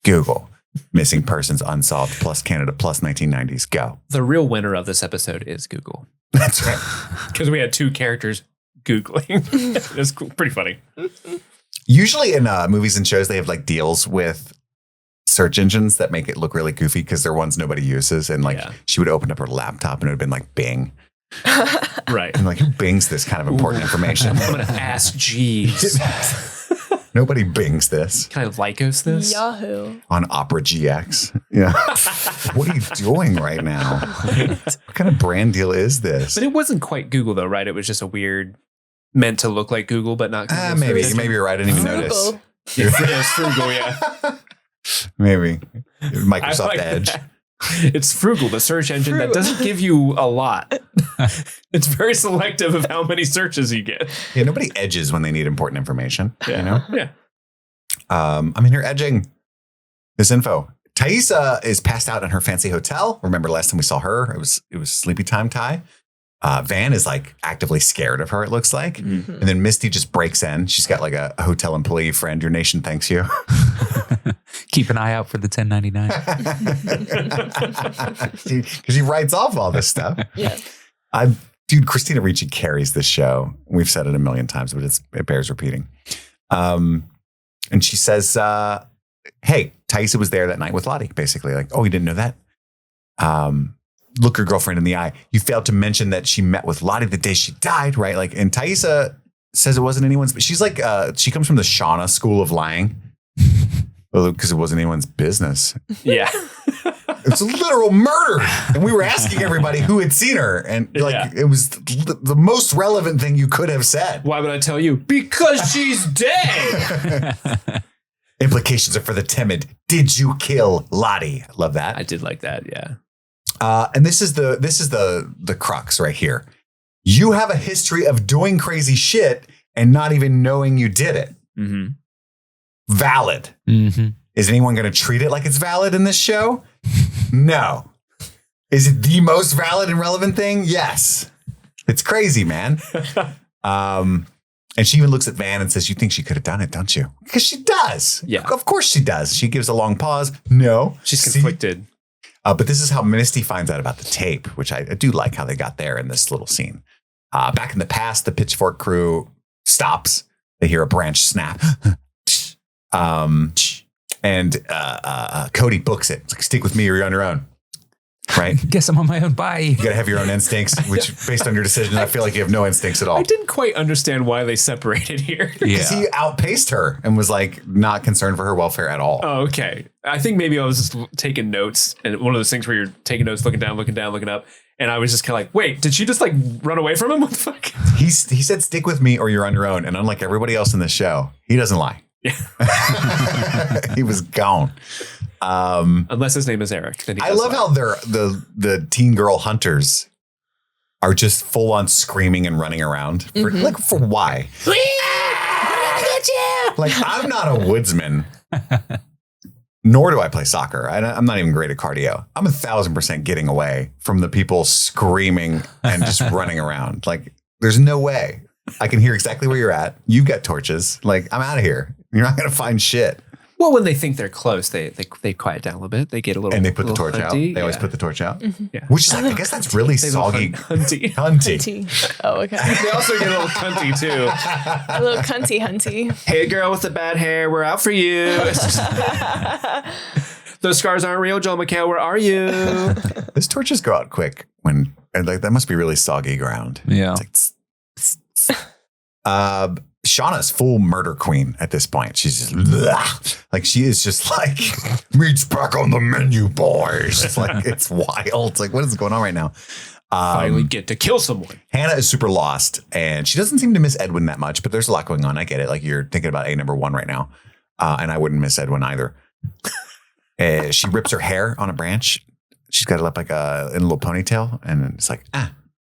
Google missing persons unsolved plus Canada plus 1990s. Go. The real winner of this episode is Google. That's right. Because we had two characters Googling. It's cool. Pretty funny. Usually in movies and shows, they have like deals with search engines that make it look really goofy because they're ones nobody uses. And like she would open up her laptop and it would have been like Bing. Right. And like, who bings this kind of important information? I'm going to ask Jeeves. Nobody bings this. Kind of Lycos this? Yahoo. On Opera GX. Yeah. What are you doing right now? What kind of brand deal is this? But it wasn't quite Google though, right? It was just a weird, meant to look like Google, but not Google. Maybe you're right. I didn't even notice. It's frugal, yeah. Maybe. Microsoft like Edge. That. It's frugal, the search engine that doesn't give you a lot. It's very selective of how many searches you get. Yeah, nobody edges when they need important information. Yeah. You know? Yeah. I mean, you're edging this info. Thaisa is passed out in her fancy hotel. Remember last time we saw her, it was sleepy time Ty. Van is like actively scared of her, it looks like. Mm-hmm. And then Misty just breaks in. She's got like a hotel employee friend. Your nation thanks you. Keep an eye out for the 1099. Because she writes off all this stuff. Yeah. Dude, Christina Ricci carries this show. We've said it a million times, but it bears repeating. And she says, hey, Thaisa was there that night with Lottie, basically. Like, oh, you didn't know that? Look your girlfriend in the eye. You failed to mention that she met with Lottie the day she died, right? Like, and Thaisa says it wasn't anyone's, but she's like, she comes from the Shauna school of lying. Because it wasn't anyone's business. Yeah. It's a literal murder. And we were asking everybody who had seen her. And it was the most relevant thing you could have said. Why would I tell you? Because she's dead. Implications are for the timid. Did you kill Lottie? Love that. I did like that. Yeah. And this is the crux right here. You have a history of doing crazy shit and not even knowing you did it. Mm-hmm. Valid. Mm-hmm. Is anyone going to treat it like it's valid in this show? No. Is it the most valid and relevant thing? Yes. It's crazy, man. And she even looks at Van and says, you think she could have done it, don't you? Because she does. Yeah. Of course she does. She gives a long pause. No. She's conflicted. But this is how Misty finds out about the tape, which I do like how they got there in this little scene. Back in the past, the Pitchfork crew stops. They hear a branch snap. And Cody books it. It's like, stick with me or you're on your own. Right? Guess I'm on my own. Bye. You got to have your own instincts, which based on your decision, I feel like you have no instincts at all. I didn't quite understand why they separated here. Because he outpaced her and was like not concerned for her welfare at all. Oh, okay. I think maybe I was just taking notes, and one of those things where you're taking notes, looking down, looking up. And I was just kind of like, wait, did she just like run away from him? What the fuck? He said, stick with me or you're on your own. And unlike everybody else in this show, he doesn't lie. Yeah. He was gone. Unless his name is Eric. Then I love how the teen girl hunters are just full on screaming and running around. For why? Like, I'm not a woodsman, nor do I play soccer. I'm not even great at cardio. I'm 1,000% getting away from the people screaming and just running around. Like, there's no way. I can hear exactly where you're at. You've got torches. Like, I'm out of here. You're not going to find shit. Well, when they think they're close, they quiet down a little bit. They get a little, and they put the torch hunty. out. They always put the torch out. Mm-hmm. Yeah. Which is like, I guess that's really soggy. Hunty. Oh, okay. They also get a little cunty too. A little hunty. Hey, girl with the bad hair, we're out for you. Those scars aren't real, Joel McHale. Where are you? Those torches go out quick and like that must be really soggy ground. Yeah. It's like, Shauna's full murder queen at this point. She's just like, she is just like, meat's back on the menu, boys. It's like, it's wild. It's like, what is going on right now? Finally get to kill someone. Hannah is super lost and she doesn't seem to miss Edwin that much, but there's a lot going on. I get it. Like, you're thinking about number 1 right now. And I wouldn't miss Edwin either. She rips her hair on a branch. She's got it up like in a little ponytail. And it's like,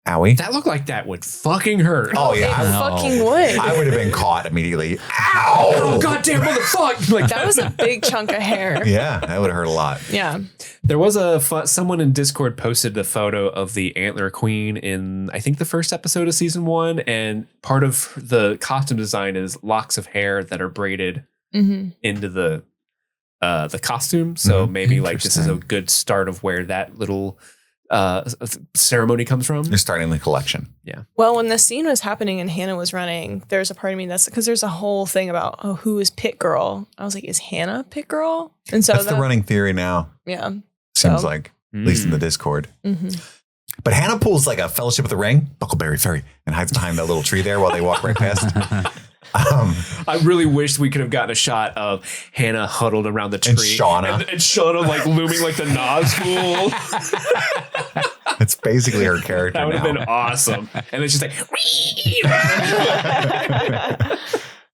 owie. That looked like that would fucking hurt. Oh, yeah. It fucking would. I would have been caught immediately. Ow! Oh, goddamn motherfucker. Like, that was a big chunk of hair. Yeah, that would have hurt a lot. Yeah. There was someone in Discord posted the photo of the antler queen in, I think, the first episode of season 1. And part of the costume design is locks of hair that are braided into the costume. So maybe like this is a good start of where that little ceremony comes from. You're starting the collection. Yeah. Well, when the scene was happening and Hannah was running, there's a part of me that's because there's a whole thing about who is Pit Girl. I was like, is Hannah Pit Girl? And so that's the running theory now. Yeah. Seems like, at least in the Discord. But Hannah pulls like a Fellowship of the Ring, Buckleberry Ferry, and hides behind that little tree there while they walk right past. I really wish we could have gotten a shot of Hannah huddled around the tree. And Shauna. And Shauna like looming like the Nazgul. It's basically her character. That would have been awesome. And then she's like,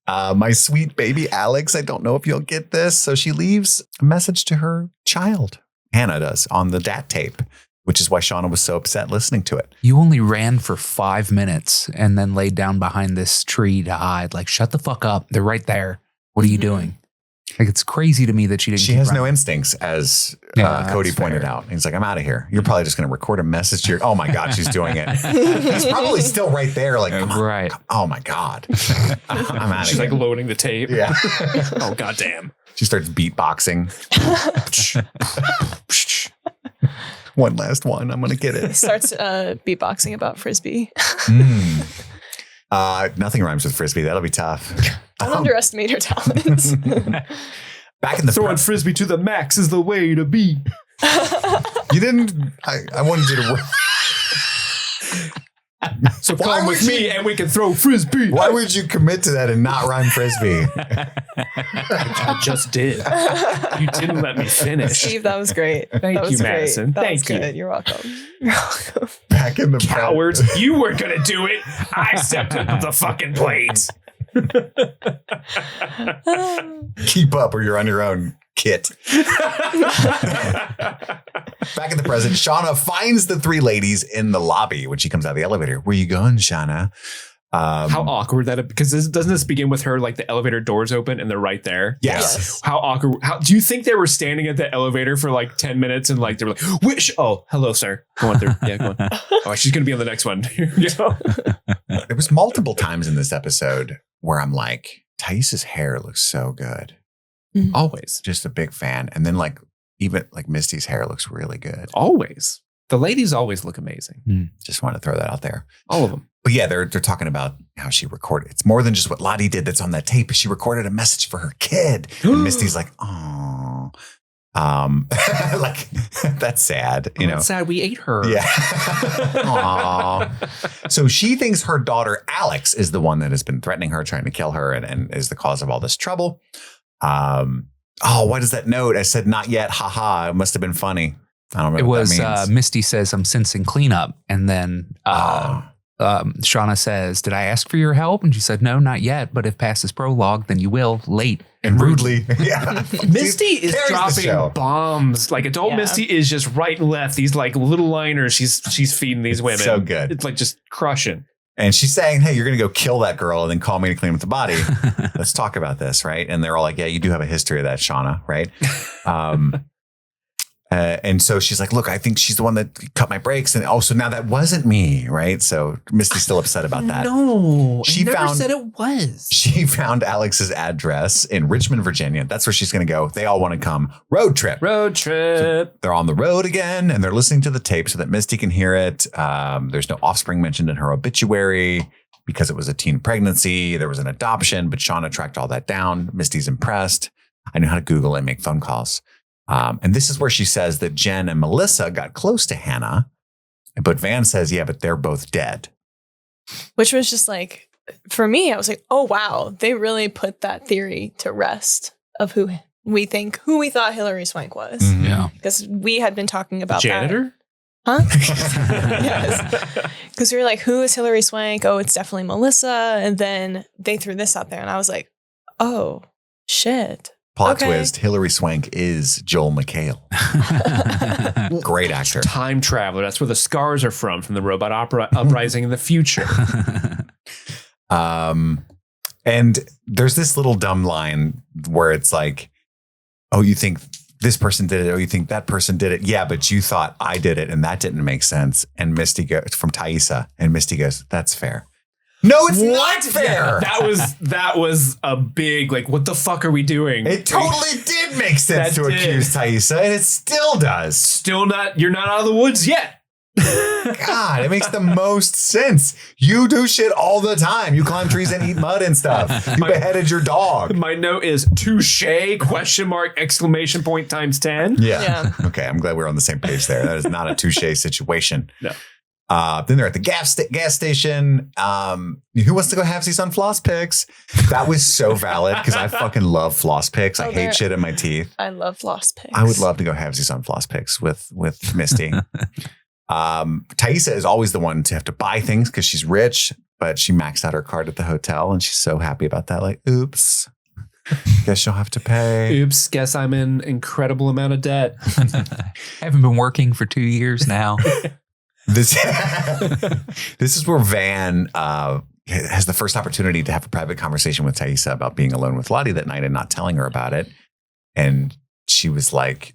my sweet baby Alex, I don't know if you'll get this. So she leaves a message to her child. Hannah does on the DAT tape, which is why Shauna was so upset listening to it. You only ran for 5 minutes and then laid down behind this tree to hide. Like, shut the fuck up. They're right there. What are you doing? Like, it's crazy to me that she didn't. She has no instincts, as Cody pointed out. He's like, I'm out of here. You're probably just going to record a message to your. Oh my God, she's doing it. He's probably still right there. Like, right. Oh my God. I'm out of here. She's like loading the tape. Yeah. Oh, goddamn. She starts beatboxing. One last one. I'm going to get it. Starts beatboxing about Frisbee. Nothing rhymes with Frisbee. That'll be tough. Don't underestimate her talents. Back in the throwing Frisbee to the max is the way to be. You didn't. I wanted you to. So come with me and we can throw Frisbee. Why would you commit to that and not rhyme Frisbee? I just did. You didn't let me finish. Steve, that was great. Thank you, Madison. That was Thank you. good. You're welcome. You're welcome. Back in the cowards. You weren't going to do it. I stepped into the fucking plate. Keep up or you're on your own, Kit. Back in the present, Shauna finds the 3 ladies in the lobby when she comes out of the elevator. Where you going, Shauna? How awkward that, because doesn't this begin with her like the elevator doors open and they're right there? Yes. How awkward. Do you think they were standing at the elevator for like 10 minutes and like they were like, wish? Oh, hello, sir. Go on through. Yeah, go on. Oh, she's gonna be on the next one. There was multiple times in this episode where I'm like, Thaisa's hair looks so good. Mm-hmm. Always. Just a big fan. And then even Misty's hair looks really good. Always. The ladies always look amazing. Just want to throw that out there. All of them. But yeah, they're talking about how she recorded. It's more than just what Lottie did that's on that tape. She recorded a message for her kid. And Misty's like, oh, like that's sad. You know, it's sad we ate her. Yeah. Aww. So she thinks her daughter Alex is the one that has been threatening her, trying to kill her, and is the cause of all this trouble. What is that note? I said not yet. Haha. It must have been funny. I don't know what that means. Misty says, I'm sensing cleanup. And then Shauna says, did I ask for your help? And she said, no, not yet. But if past this prologue, then you will late and rudely. Yeah. Misty is dropping bombs. Like adult Misty is just right and left. These like little liners she's feeding these women. So good. It's like just crushing. And she's saying, hey, you're going to go kill that girl and then call me to clean up the body. Let's talk about this, right? And they're all like, yeah, you do have a history of that, Shauna, right? And so she's like, look, I think she's the one that cut my brakes. And so now that wasn't me, right? So Misty's still upset about that. No, she never said it was. She found Alex's address in Richmond, Virginia. That's where she's going to go. They all want to come. Road trip. So they're on the road again, and they're listening to the tape so that Misty can hear it. There's no offspring mentioned in her obituary because it was a teen pregnancy. There was an adoption, but Shauna tracked all that down. Misty's impressed. I know how to Google and make phone calls. And this is where she says that Jen and Melissa got close to Hannah, but Van says, yeah, but they're both dead. Which was just like, for me, I was like, oh, wow, they really put that theory to rest of who we thought Hilary Swank was. Mm-hmm. Yeah. Because we had been talking about janitor? That. Huh? Yes. Because we were like, who is Hilary Swank? Oh, it's definitely Melissa. And then they threw this out there and I was like, oh, shit. Plot twist, Hilary Swank is Joel McHale. Great actor. Time traveler. That's where the scars are from the robot opera uprising in the future. And there's this little dumb line where it's like, oh, you think this person did it. Oh, you think that person did it. Yeah, but you thought I did it and that didn't make sense. And Misty goes from Thaisa, and Misty goes, that's fair. No, it's not fair. That was a big, like, what the fuck are we doing? It totally did make sense to accuse Thaisa, and it still does. Still not, you're not out of the woods yet. God, it makes the most sense. You do shit all the time. You climb trees and eat mud and stuff. You beheaded your dog. My note is touche, question mark, exclamation point times 10. Yeah. Okay, I'm glad we're on the same page there. That is not a touche situation. No. Then they're at the gas station. Who wants to go have on floss picks? That was so valid because I fucking love floss picks. I hate shit in my teeth. I love floss picks. I would love to go have on floss picks with Misty. Thaisa is always the one to have to buy things because she's rich, but she maxed out her card at the hotel and she's so happy about that. Like, oops. Guess you'll have to pay. Oops, guess I'm in incredible amount of debt. I haven't been working for 2 years now. This is where Van has the first opportunity to have a private conversation with Thaisa about being alone with Lottie that night and not telling her about it. And she was like,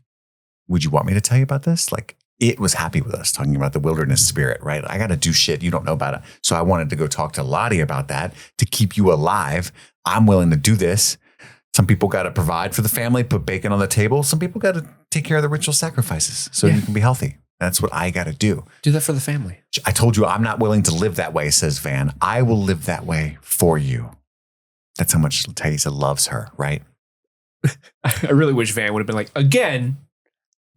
would you want me to tell you about this? Like, it was happy with us talking about the wilderness spirit, right? I got to do shit you don't know about it. So I wanted to go talk to Lottie about that to keep you alive. I'm willing to do this. Some people got to provide for the family, put bacon on the table. Some people got to take care of the ritual sacrifices so you can be healthy. That's what I got to do. Do that for the family. I told you I'm not willing to live that way, says Van. I will live that way for you. That's how much Thaisa loves her, right? I really wish Van would have been like, again,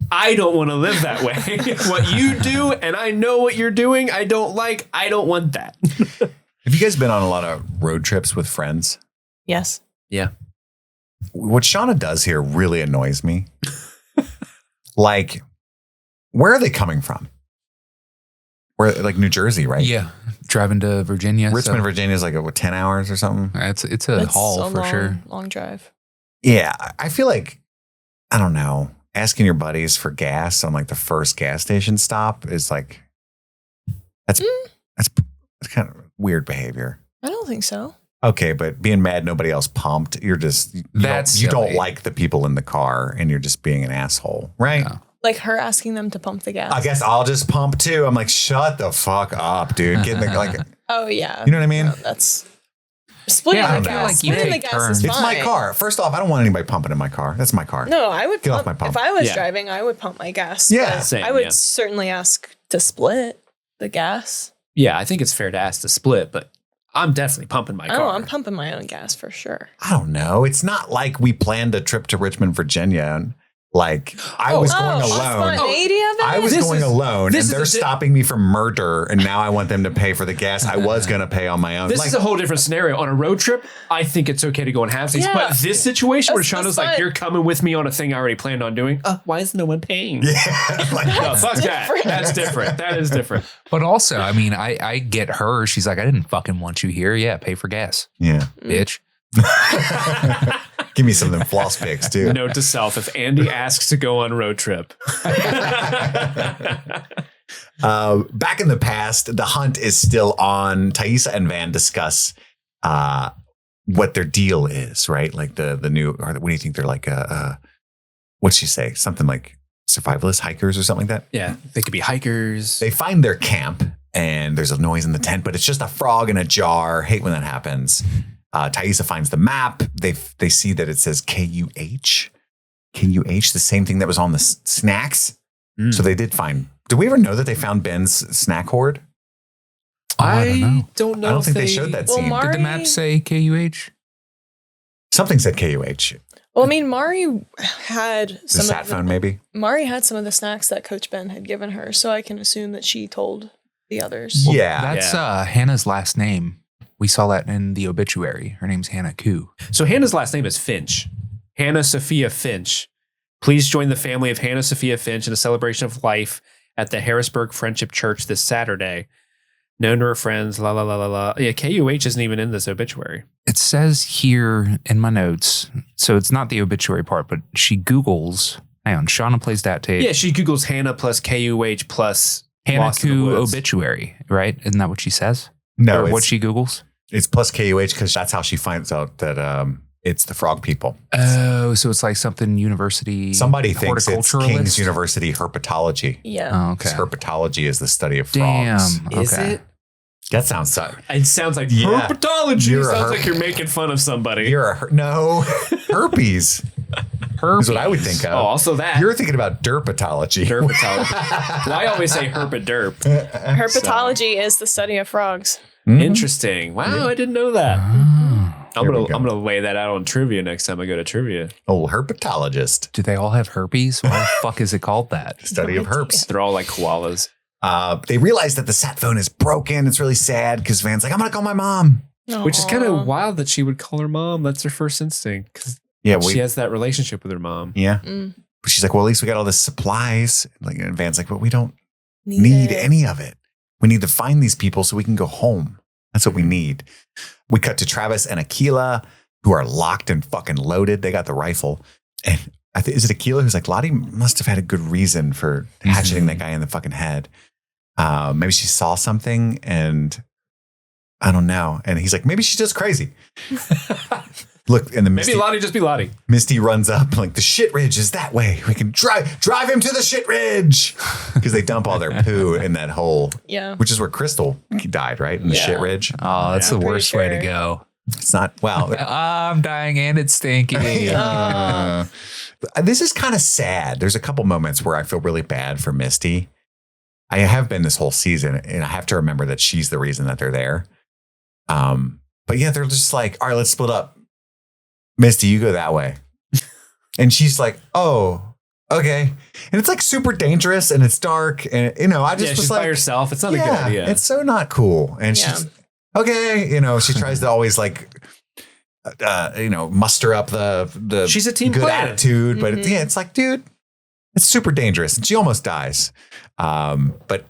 I don't want to live that way. What you do, and I know what you're doing, I don't like. I don't want that. Have you guys been on a lot of road trips with friends? Yes. Yeah. What Shauna does here really annoys me. Like, where are they coming from? We're like New Jersey, right? Yeah. Driving to Virginia. Richmond, Virginia is like 10 hours or something. It's a haul for sure. Long drive. Yeah. I feel like, I don't know, asking your buddies for gas on like the first gas station stop is like, that's kind of weird behavior. I don't think so. Okay, but being mad nobody else pumped, you're just, you don't like the people in the car and you're just being an asshole, right? Yeah. Like her asking them to pump the gas. I guess I'll just pump too. I'm like, shut the fuck up, dude. Get in the, like, oh yeah. You know what I mean? No, that's splitting the gas. Like Splitting the gas is fine. It's my car. First off, I don't want anybody pumping in my car. That's my car. No, I would get pump, off my pump. If I was driving, I would pump my gas. Yeah, same, I would certainly ask to split the gas. Yeah, I think it's fair to ask to split, but I'm definitely pumping my car. Oh, I'm pumping my own gas for sure. I don't know. It's not like we planned a trip to Richmond, Virginia, and like I was going alone. I was going alone, and they're stopping me from murder, and now I want them to pay for the gas I was going to pay on my own. This is a whole different scenario. On a road trip, I think it's okay to go in half seats, but this situation where Shauna's like, "You're coming with me on a thing I already planned on doing." Why is no one paying? Yeah, like, no, fuck that. That's different. That is different. But also, I mean, I get her. She's like, I didn't fucking want you here. Yeah, pay for gas. Yeah, bitch. Give me some of them floss pics too. Note to self: if Andy asks to go on road trip. Back in the past, the hunt is still on. Taissa and Van discuss what their deal is, right? Like the new, or what do you think they're like? What'd she say? Something like survivalist hikers or something like that? Yeah, they could be hikers. They find their camp and there's a noise in the tent, but it's just a frog in a jar. Hate when that happens. Taissa finds the map. They see that it says KUH. KUH, the same thing that was on the snacks. So they did find. Did we ever know that they found Ben's snack hoard? I don't know. I don't think they showed that scene. Did the map say KUH? Something said KUH. Well, I mean, Mari had some sat phone, maybe. Mari had some of the snacks that Coach Ben had given her, so I can assume that she told the others. Well, that's Hannah's last name. We saw that in the obituary. Her name's Hannah Koo. So Hannah's last name is Finch. Hannah Sophia Finch. Please join the family of Hannah Sophia Finch in a celebration of life at the Harrisburg Friendship Church this Saturday. Known to her friends, la la la la la. Yeah, KUH isn't even in this obituary. It says here in my notes, so it's not the obituary part, but she Googles. Hang on, Shauna plays that tape. Yeah, she Googles Hannah plus KUH plus Hannah Koo obituary, right? Isn't that what she says? No, or what she Googles? It's plus KUH because that's how she finds out that it's the frog people. Oh, so it's like something university. Somebody thinks it's King's University herpetology. Yeah. Oh, okay. Herpetology is the study of frogs. Damn. Okay. Is it? That sounds It sounds like herpetology. Sounds like you're making fun of somebody. You're no herpes. Herpes is what I would think of. Oh, also that. You're thinking about derpetology. Derpetology. Well, I always say herpederp. Herpetology is the study of frogs. Mm-hmm. Interesting. Wow, I didn't know that. I'm gonna lay that out on trivia next time I go to trivia. Oh, herpetologist. Do they all have herpes? Why the fuck is it called that? Study of herps. They're all like koalas. They realize that the sat phone is broken. It's really sad because Van's like, I'm gonna call my mom. Aww. Which is kind of wild that she would call her mom. That's her first instinct because she has that relationship with her mom. Yeah. But she's like, well, at least we got all the supplies. Like, and Van's like, but we don't need any of it. We need to find these people so we can go home. That's what we need. We cut to Travis and Aquila, who are locked and fucking loaded. They got the rifle. And I think, is it Aquila who's like, Lottie must have had a good reason for hatcheting that guy in the fucking head. Maybe she saw something and I don't know. And he's like, maybe she's just crazy. Look, and the Misty, maybe Lottie just be Lottie. Misty runs up like the shit ridge is that way. We can drive him to the shit ridge because they dump all their poo in that hole. Yeah, which is where Crystal died, right? In the shit ridge. Oh, that's the worst way to go. It's not. Well, I'm dying and it's stinky. This is kind of sad. There's a couple moments where I feel really bad for Misty. I have been this whole season, and I have to remember that she's the reason that they're there. But yeah, they're just like, all right, let's split up. Misty, you go that way. And she's like, oh, okay. And it's like super dangerous and it's dark. And, I just was she's like, by herself. It's not a good idea. It's so not cool. And she's okay. She tries to always like, muster up the she's a team good player. attitude. But it's like, dude, it's super dangerous. And she almost dies. But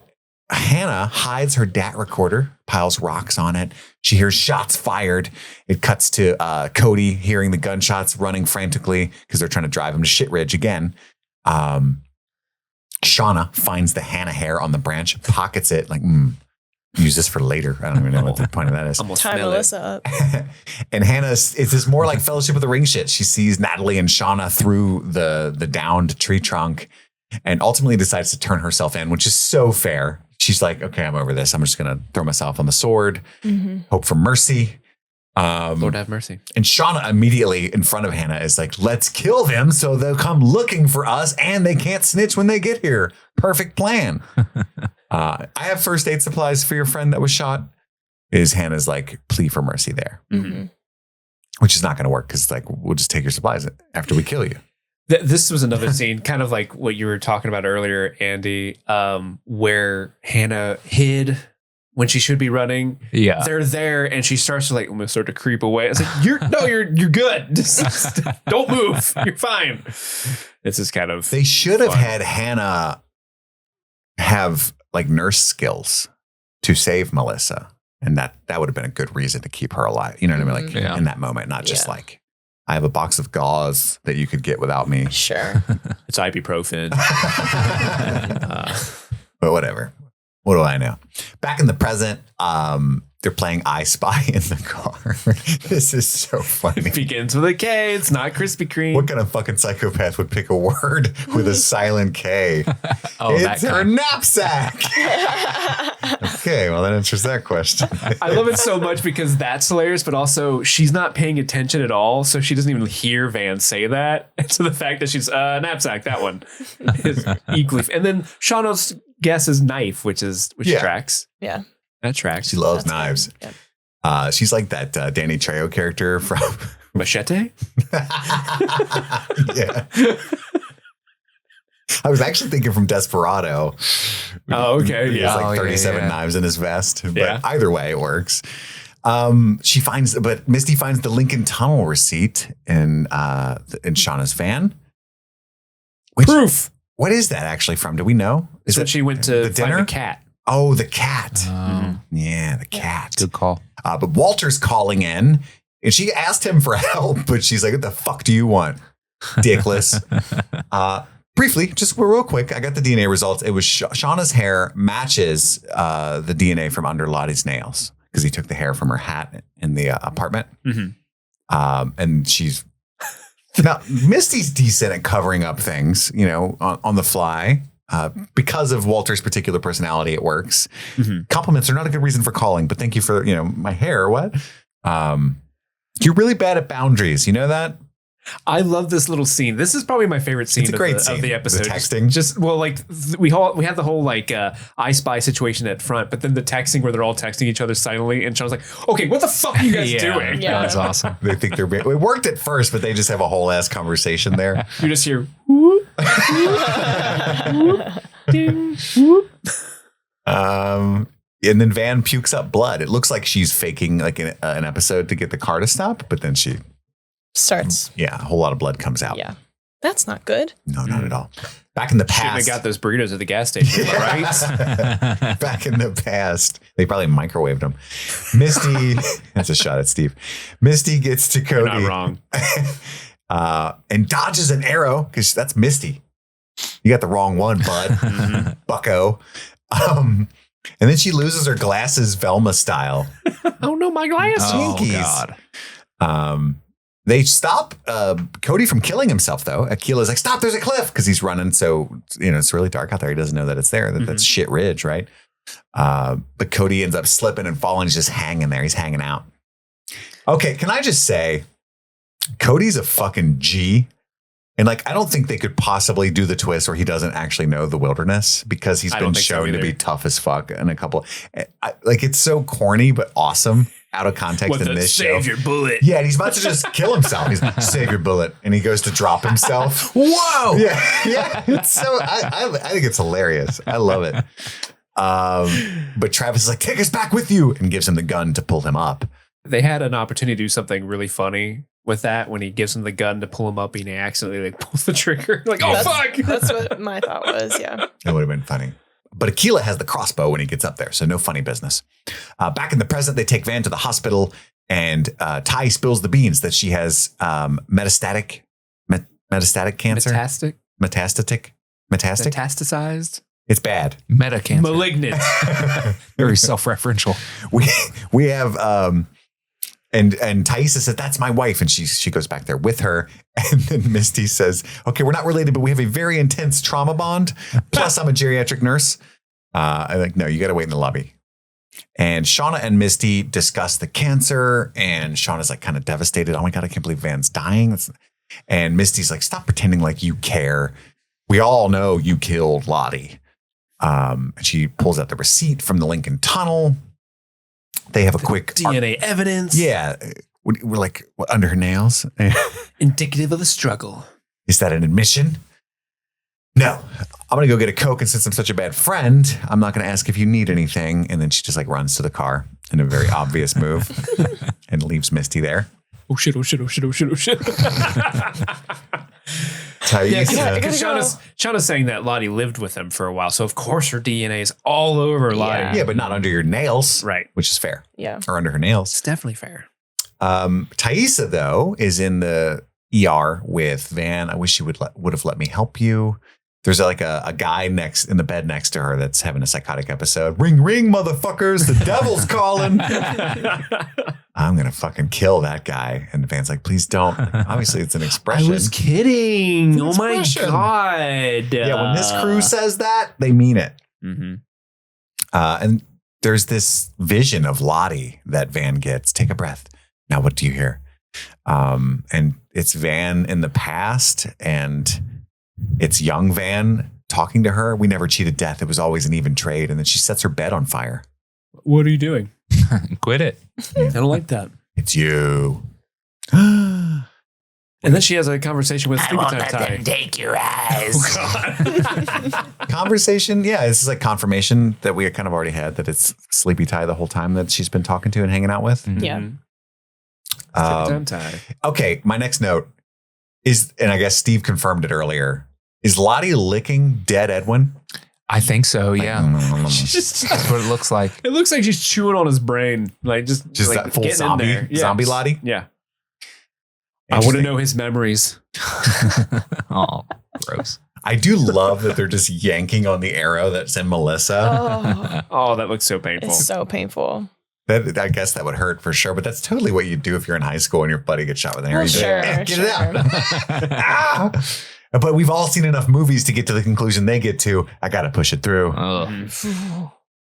Hannah hides her DAT recorder, piles rocks on it. She hears shots fired. It cuts to Cody hearing the gunshots, running frantically because they're trying to drive him to Shit Ridge again. Shauna finds the Hannah hair on the branch, pockets it, like, use this for later. I don't even know what the point of that is. Almost Time Melissa up. And Hannah, it's this more like Fellowship of the Ring shit. She sees Natalie and Shauna through the downed tree trunk. and ultimately decides to turn herself in, which is so fair. She's like, okay, I'm over this. I'm just going to throw myself on the sword, hope for mercy. Lord have mercy. And Shauna immediately in front of Hannah is like, let's kill them so they'll come looking for us and they can't snitch when they get here. Perfect plan. I have first aid supplies for your friend that was shot. Is Hannah's like plea for mercy there, which is not going to work because like we'll just take your supplies after we kill you. This was another scene, kind of like what you were talking about earlier, Andy, where Hannah hid when she should be running. Yeah, they're there, and she starts to like almost start to creep away. It's like you're good. Just don't move. You're fine. It's just kind of. They should have had Hannah have like nurse skills to save Melissa, and that would have been a good reason to keep her alive. You know what I mean? Like in that moment, not just like. I have a box of gauze that you could get without me. Sure. It's ibuprofen. But whatever. What do I know? Back in the present, they're playing I Spy in the car. This is so funny. It begins with a K. It's not Krispy Kreme. What kind of fucking psychopath would pick a word with a silent K? It's her knapsack. Okay, well, that answers that question. I love it so much because that's hilarious, but also she's not paying attention at all, so she doesn't even hear Van say that. And so the fact that she's knapsack, that one is equally. And then Shauna's guess is knife, which tracks. Yeah. That tracks. She loves knives. Yep. She's like that Danny Trejo character from Machete. Yeah. I was actually thinking from Desperado. Oh, okay. He has like 37 knives in his vest. But either way, it works. Misty finds the Lincoln Tunnel receipt in Shauna's van. Proof. What is that actually from? Do we know? Is that she went to find the cat? Oh, the cat. Yeah, the cat. Good call. But Walter's calling in, and she asked him for help, but she's like, what the fuck do you want? Dickless. Briefly, just real quick, I got the DNA results. It was Shauna's hair matches the DNA from under Lottie's nails because he took the hair from her hat in the apartment. And she's... Now, Misty's decent at covering up things, on the fly. Because of Walter's particular personality, it works. Compliments are not a good reason for calling, but thank you for, my hair. What? You're really bad at boundaries. You know that? I love this little scene. This is probably my favorite scene, of the episode. The texting. We had the whole I Spy situation at front, but then the texting where they're all texting each other silently, and Sean's like, "Okay, what the fuck are you guys doing?" Yeah, that's awesome. They think it worked at first, but they just have a whole ass conversation there. You just hear whoop, whoop, ding, whoop. And then Van pukes up blood. It looks like she's faking like an episode to get the car to stop, but then she starts. Yeah, a whole lot of blood comes out. Yeah. That's not good. No, not at all. Back in the past. Shouldn't have got those burritos at the gas station, right? Back in the past. They probably microwaved them. Misty, that's a shot at Steve. Misty gets to Cody. You're not wrong. And dodges an arrow because that's Misty. You got the wrong one, bud. Bucko. And then she loses her glasses Velma style. Oh no, my glasses. Oh, God. They stop Cody from killing himself, though. Akila's like, stop, there's a cliff, because he's running. So, it's really dark out there. He doesn't know that it's there. That's shit ridge, right? But Cody ends up slipping and falling. He's just hanging there. He's hanging out. Okay, can I just say, Cody's a fucking G. And I don't think they could possibly do the twist where he doesn't actually know the wilderness because he's been shown to be tough as fuck in a couple. It's so corny, but awesome. Out of context in this show. Save your bullet. Yeah, and he's about to just kill himself. He's like, save your bullet. And he goes to drop himself. Whoa. Yeah. It's so, I think it's hilarious. I love it. But Travis is like, take us back with you, and gives him the gun to pull him up. They had an opportunity to do something really funny with that when he gives him the gun to pull him up and he accidentally pulls the trigger. Fuck. That's what my thought was. Yeah. That would have been funny. But Akila has the crossbow when he gets up there, so no funny business. Back in the present, they take Van to the hospital, and Ty spills the beans that she has metastatic cancer. Metastasized. It's bad. Meta cancer. Malignant. Very self-referential. We have and Thaisa said, that's my wife, and she goes back there with her, And then Misty says, okay, we're not related, but we have a very intense trauma bond. Plus, I'm a geriatric nurse. I'm like, no, you got to wait in the lobby. And Shauna and Misty discuss the cancer. And Shauna's like kind of devastated. Oh my God, I can't believe Van's dying. And Misty's like, stop pretending like you care. We all know you killed Lottie. And she pulls out the receipt from the Lincoln Tunnel. They have a quick DNA evidence. Yeah. We're like, what, under her nails? Indicative of the struggle. Is that an admission? No. I'm going to go get a Coke. And since I'm such a bad friend, I'm not going to ask if you need anything. And then she just like runs to the car in a very obvious move and leaves Misty there. Oh shit, oh shit, oh shit, oh shit, oh shit. Because Shauna's saying that Lottie lived with him for a while. So of course her DNA is all over Lottie. Yeah, but not under your nails. Right. Which is fair. Yeah. Or under her nails. It's definitely fair. Thaisa, though, is in the ER with Van. I wish you would have let me help you. There's like a guy in the bed next to her that's having a psychotic episode. Ring, ring, motherfuckers. The devil's calling. I'm going to fucking kill that guy. And Van's like, please don't. Like, obviously, it's an expression. I was kidding. Oh my God. Yeah, when this crew says that, they mean it. Mm-hmm. And there's this vision of Lottie that Van gets. Take a breath. Now, what do you hear? And it's Van in the past, and it's young Van talking to her. We never cheated death. It was always an even trade. And then she sets her bed on fire. What are you doing? Quit it. I don't like that. It's you. And then she has a conversation with Sleepy Time Ty. Take your eyes. Oh, God. Conversation. Yeah, this is like confirmation that we kind of already had that it's Sleepy Ty the whole time that she's been talking to and hanging out with. Mm-hmm. Yeah. Time Ty. Okay, my next note is, and I guess Steve confirmed it earlier, is Lottie licking dead Edwin? I think so, yeah. That's what it looks like. It looks like she's chewing on his brain. Like just like that full getting in there. zombie Lottie? Yeah. I want to know his memories. Oh, gross. I do love that they're just yanking on the arrow that's in Melissa. Oh, that looks so painful. It's so painful. I guess that would hurt for sure, but that's totally what you do if you're in high school and your buddy gets shot with an arrow. Well, Get it out. But we've all seen enough movies to get to the conclusion they get to. I got to push it through.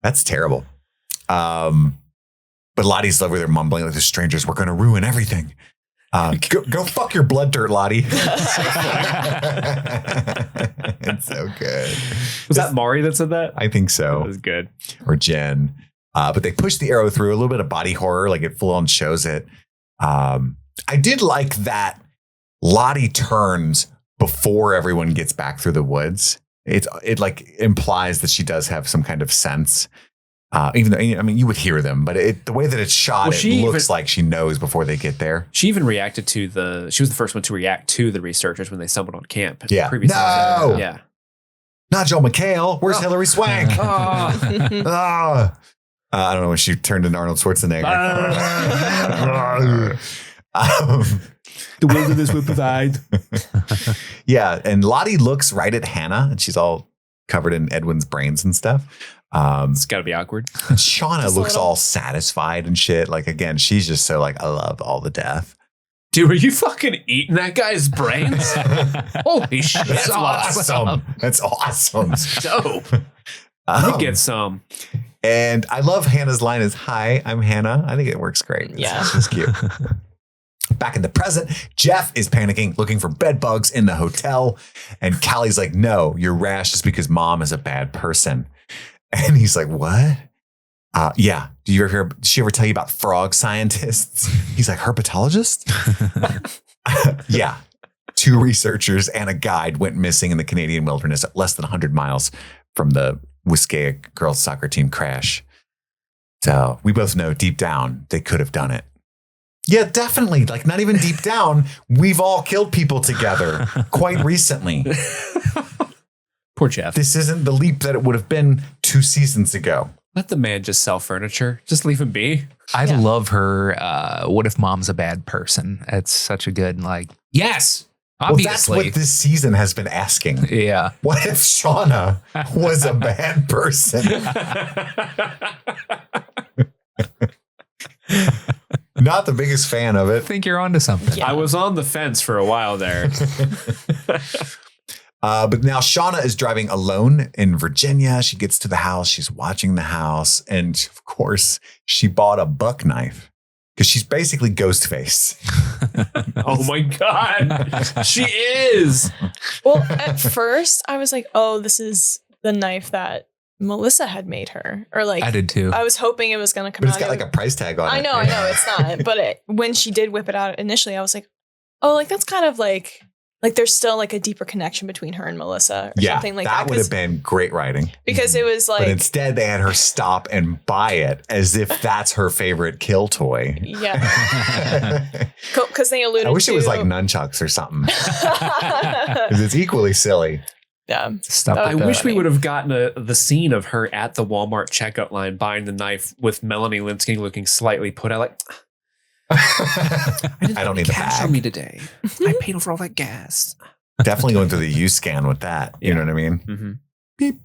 That's terrible. But Lottie's over there mumbling like the strangers. We're going to ruin everything. Go fuck your blood dirt, Lottie. It's so good. Was that Mari that said that? I think so. That was good. Or Jen. But they push the arrow through, a little bit of body horror, like it full on shows it. I did like that Lottie turns before everyone gets back through the woods. It like implies that she does have some kind of sense. Even though, I mean, you would hear them, but the way that it's shot, it looks like she knows before they get there. She even reacted to she was the first one to react to the researchers when they stumbled on camp. Yeah. No. Yeah. Not Joel McHale. Where's Hillary Swank? I don't know when she turned into Arnold Schwarzenegger. The wilderness will provide. Yeah. And Lottie looks right at Hannah, and she's all covered in Edwin's brains and stuff. It's got to be awkward. And Shauna looks all satisfied and shit. Like, again, she's just so like, I love all the death. Dude, are you fucking eating that guy's brains? Holy shit. That's awesome. That's awesome. Dope. Let me get some. And I love Hannah's line is, hi, I'm Hannah. I think it works great. Yeah. It's just cute. Back in the present, Jeff is panicking, looking for bed bugs in the hotel. And Callie's like, no, your rash is because mom is a bad person. And he's like, what? Yeah. Did she ever tell you about frog scientists? He's like, herpetologist? Yeah. 2 researchers and a guide went missing in the Canadian wilderness at less than 100 miles from the Wiskaya girls soccer team crash. So we both know deep down they could have done it. Yeah, definitely. Like, not even deep down. We've all killed people together quite recently. Poor Jeff. This isn't the leap that it would have been 2 seasons ago. Let the man just sell furniture. Just leave him be. I love her. What if mom's a bad person? It's such a good, like, yes, obviously. Well, that's what this season has been asking. Yeah. What if Shauna was a bad person? not the biggest fan of it. I think you're onto something. I was on the fence for a while there. But now Shauna is driving alone in Virginia. She gets to the house. She's watching the house. And of course, she bought a buck knife because she's basically Ghostface. Oh my God. She is. Well, at first I was like, oh, this is the knife that Melissa had made her. Or like, I did too. I was hoping it was going to come But out. it's got like a price tag on it. I know, it's not. But when she did whip it out initially, I was like, oh, like that's kind of like there's still like a deeper connection between her and Melissa or something like that. That would have been great writing. Because it was like. But instead they had her stop and buy it as if that's her favorite kill toy. Yeah. Because they alluded to. I wish it was like nunchucks or something. Because it's equally silly. Yeah. I wish we would have gotten the scene of her at the Walmart checkout line buying the knife with Melanie Linsky looking slightly put out like, I don't need the cash bag. on me today. I paid for all that gas. Definitely going through the use scan with that. You know what I mean? Mm-hmm. Beep.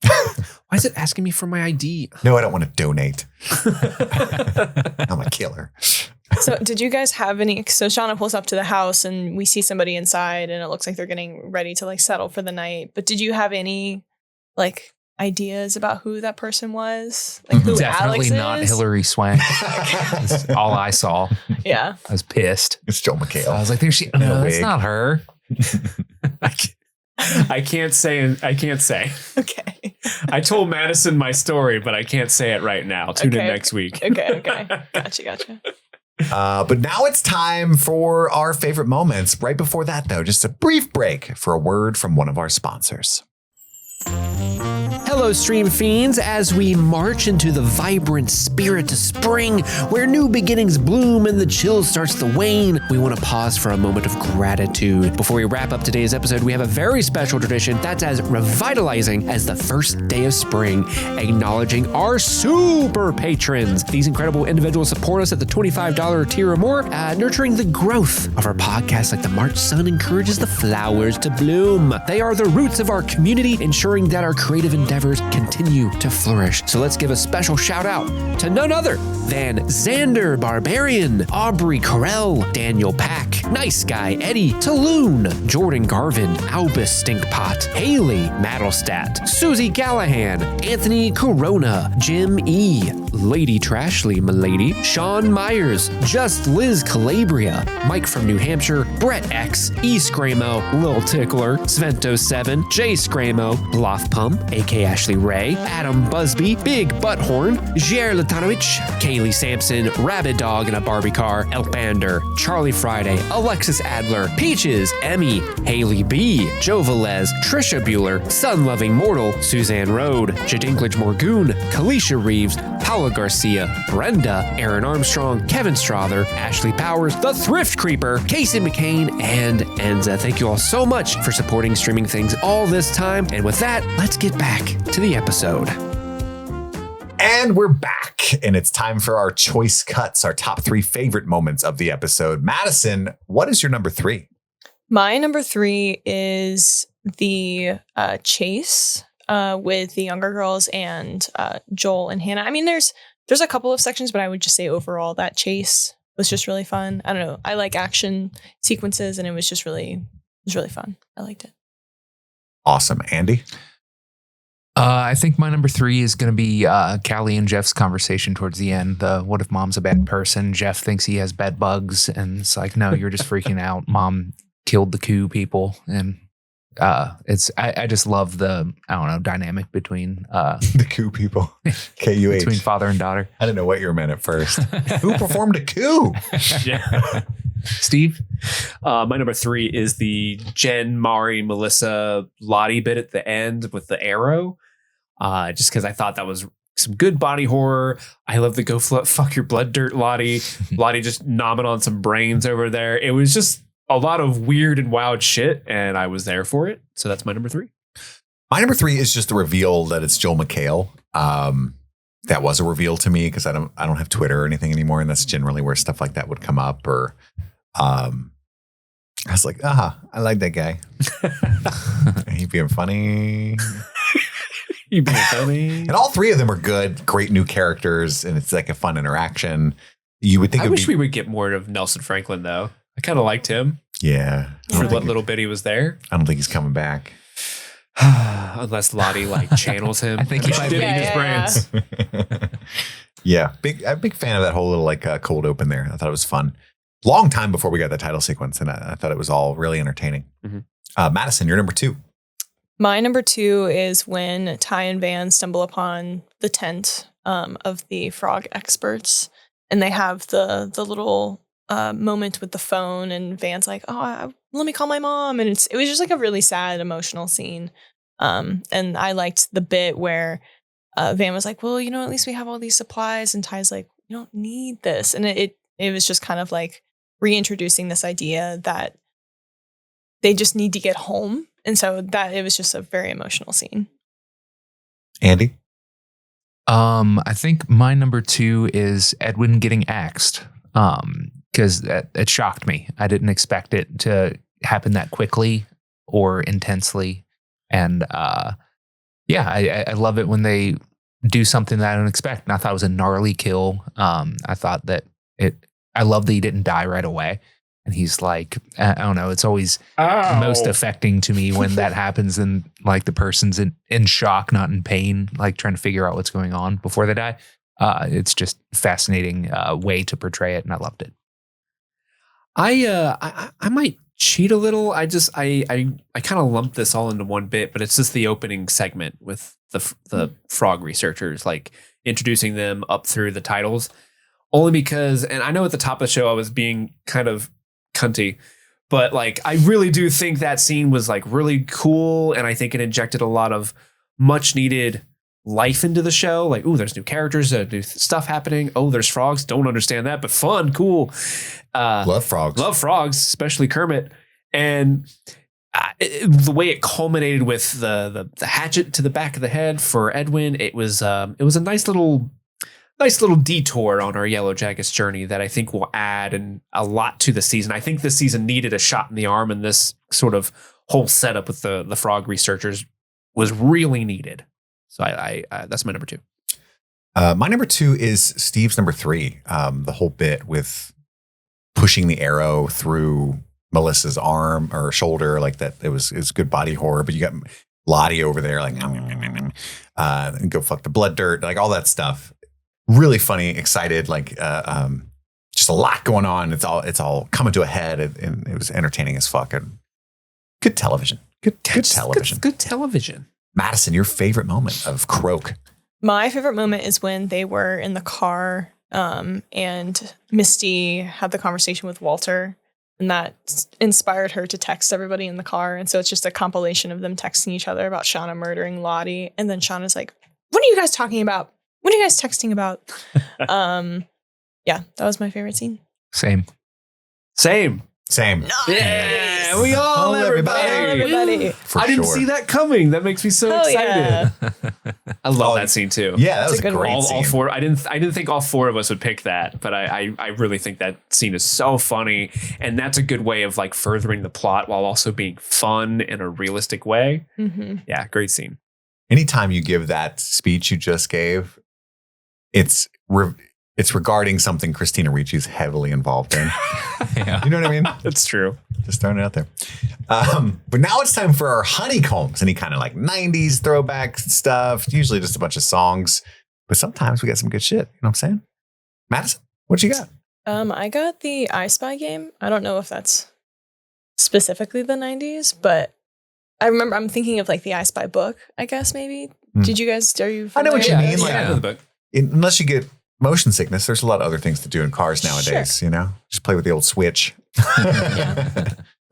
Why is it asking me for my ID? No, I don't want to donate. I'm a killer. So did you guys have any? So Shauna pulls up to the house and we see somebody inside and it looks like they're getting ready to like settle for the night. But did you have any like ideas about who that person was? Like who Definitely Alex not is? Hillary Swank. That's all I saw. Yeah. I was pissed. It's Joel McHale. I was like, "There's she. No No, that's wig. not her." I can't say. Okay. I told Madison my story, but I can't say it right now. Tune in next week. Okay. Gotcha. But now it's time for our favorite moments. Right before that, though, just a brief break for a word from one of our sponsors. Hello, Stream Fiends, as we march into the vibrant spirit of spring, where new beginnings bloom and the chill starts to wane, we want to pause for a moment of gratitude. Before we wrap up today's episode, we have a very special tradition that's as revitalizing as the first day of spring, acknowledging our super patrons. These incredible individuals support us at the $25 tier or more, nurturing the growth of our podcast like the March sun encourages the flowers to bloom. They are the roots of our community, ensuring that our creative endeavors continue to flourish. So let's give a special shout out to none other than Xander Barbarian, Aubrey Carell, Daniel Pack, Nice Guy Eddie, Taloon, Jordan Garvin, Albus Stinkpot, Haley Maddlestat, Susie Gallahan, Anthony Corona, Jim E, Lady Trashley Milady, Sean Myers, Just Liz Calabria, Mike from New Hampshire, Brett X, E Scramo, Lil Tickler, Svento7, Jay Scramo, Blothpum, aka Ashley Ray, Adam Busby, Big Butthorn, Jer Latanovich, Kaylee Sampson, Rabbit Dog in a Barbie Car, Elbander, Charlie Friday, Alexis Adler, Peaches, Emmy, Haley B, Joe Velez, Trisha Bueller, Sun Loving Mortal, Suzanne Rode, Jadinklage Morgoon, Kalisha Reeves, Paula Garcia, Brenda, Aaron Armstrong, Kevin Strother, Ashley Powers, The Thrift Creeper, Casey McCain, and Enza. Thank you all so much for supporting Streaming Things all this time. And with that, let's get back to the episode. And we're back, and it's time for our choice cuts, our top 3 favorite moments of the episode. Madison, what is your number 3? My number 3 is the chase with the younger girls and Joel and Hannah. I mean, there's a couple of sections, but I would just say overall that chase was just really fun. I don't know. I like action sequences, and it was really fun. I liked it. Awesome. Andy? I think my number 3 is going to be Callie and Jeff's conversation towards the end. The what if mom's a bad person? Jeff thinks he has bed bugs, and it's like, no, you're just freaking out. Mom killed the coup people, and I just love the dynamic between the coup people. KUH. between father and daughter. I didn't know what you were meant at first. Who performed a coup? Yeah. Steve? My number 3 is the Jen, Mari, Melissa, Lottie bit at the end with the arrow. Just because I thought that was some good body horror. I love the fuck your blood dirt, Lottie. Lottie just nomming on some brains over there. It was just a lot of weird and wild shit, and I was there for it. So that's my number 3. My number 3 is just the reveal that it's Joel McHale. That was a reveal to me because I don't have Twitter or anything anymore, and that's generally where stuff like that would come up. Or I was like, I like that guy. He being funny. You being funny. And all 3 of them are good, great new characters, and it's like a fun interaction. You would think I wish we would get more of Nelson Franklin, though. I kind of liked him. Yeah. For what little bit he was there. I don't think he's coming back. Unless Lottie channels him. I think he might be his brains. Yeah. I'm a big fan of that whole little cold open there. I thought it was fun. Long time before we got the title sequence, and I thought it was all really entertaining. Mm-hmm. Madison, you're number 2. My number 2 is when Ty and Van stumble upon the tent of the frog experts, and they have the little moment with the phone, and Van's like, "Oh, let me call my mom," and it was just a really sad, emotional scene. And I liked the bit where Van was like, "Well, at least we have all these supplies," and Ty's like, "You don't need this," and it was just kind of reintroducing this idea that they just need to get home. And so that it was just a very emotional scene. Andy? I think my number 2 is Edwin getting axed. Because it shocked me. I didn't expect it to happen that quickly or intensely. And I love it when they do something that I don't expect. And I thought it was a gnarly kill. I thought that I love that he didn't die right away. And he's like, I don't know, it's always most affecting to me when that happens and the person's in shock, not in pain, trying to figure out what's going on before they die. It's just fascinating way to portray it, and I loved it. I might cheat a little. I kind of lumped this all into one bit, but it's just the opening segment with the frog researchers, introducing them up through the titles, only because, and I know at the top of the show I was being kind of cunty, but I really do think that scene was really cool, and I think it injected a lot of much needed life into the show. Ooh, there's new characters, new stuff happening. Oh, there's frogs. Don't understand that, but fun, cool. Love frogs, especially Kermit. And the way it culminated with the hatchet to the back of the head for Edwin, it was a nice little detour on our Yellowjackets journey that I think will add a lot to the season. I think this season needed a shot in the arm, and this sort of whole setup with the frog researchers was really needed. So I that's my number 2. My number 2 is Steve's number 3. The whole bit with pushing the arrow through Melissa's arm or shoulder, that it was good body horror. But you got Lottie over there, and go fuck the blood dirt, all that stuff. Really funny, excited, just a lot going on. It's all coming to a head, and it was entertaining as fuck. And good television. Good television. Good television. Madison, your favorite moment of Croak? My favorite moment is when they were in the car and Misty had the conversation with Walter, and that inspired her to text everybody in the car. And so it's just a compilation of them texting each other about Shauna murdering Lottie. And then Shauna's like, "What are you guys talking about? What are you guys texting about?" Yeah, that was my favorite scene. Same. Nice. Yeah, we all everybody. I didn't see that coming. That makes me so excited. Yeah. I love that scene too. Yeah, that was a great scene. All 4. I didn't think all 4 of us would pick that, but I really think that scene is so funny, and that's a good way of furthering the plot while also being fun in a realistic way. Mm-hmm. Yeah, great scene. Anytime you give that speech you just gave, it's regarding something Christina Ricci's heavily involved in. Yeah. You know what I mean? That's true. Just throwing it out there. But now it's time for our Honeycombs. Any kind of 90s throwback stuff. Usually just a bunch of songs. But sometimes we got some good shit. You know what I'm saying? Madison, what you got? I got the I Spy game. I don't know if that's specifically the 90s, but I remember I'm thinking of the I Spy book, I guess maybe. Did you guys, are you I know what you mean. I know the book. Unless you get motion sickness, there's a lot of other things to do in cars nowadays, Just play with the old Switch.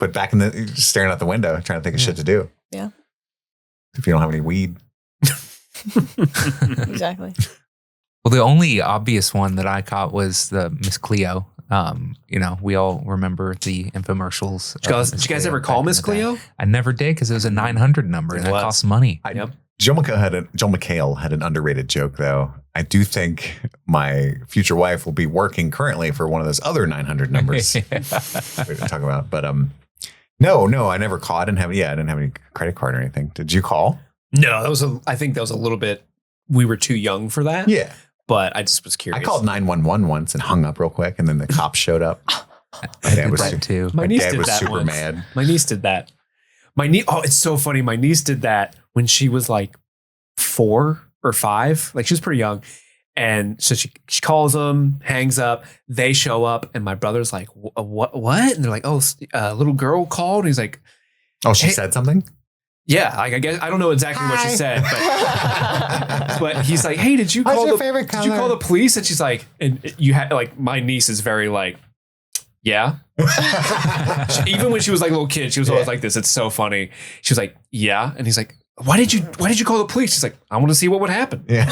But back in just staring out the window, trying to think of shit to do. Yeah. If you don't have any weed. Exactly. Well, the only obvious one that I caught was the Miss Cleo. We all remember the infomercials. Did you guys ever call Miss Cleo? I never did, because it was a 900 number and that costs money. Yep. Joe McHale had an underrated joke, though. I do think my future wife will be working currently for one of those other 900 numbers we didn't talk about. But no, I never called. I didn't have any credit card or anything. Did you call? No, I think that was a little bit. We were too young for that. Yeah. but I just was curious. I called 911 once and hung up real quick, and then the cops showed up. My dad was too. My niece dad did was that super once. mad. My niece did that. My niece. Oh, it's so funny. My niece did that when she was like 4 or 5. Like she was pretty young. And so she calls them, hangs up. They show up, and my brother's like, "What? What?" And they're like, "Oh, a little girl called." And he's like, "Oh, she said something." Yeah, like I guess I don't know exactly what she said, but he's like, "Hey, did you call the police?" And she's like, "And you had like my niece is very like, yeah." Even when she was like a little kid, she was always like this. It's so funny. She was like, "Yeah," and he's like, Why did you call the police? She's like, I want to see what would happen. Yeah.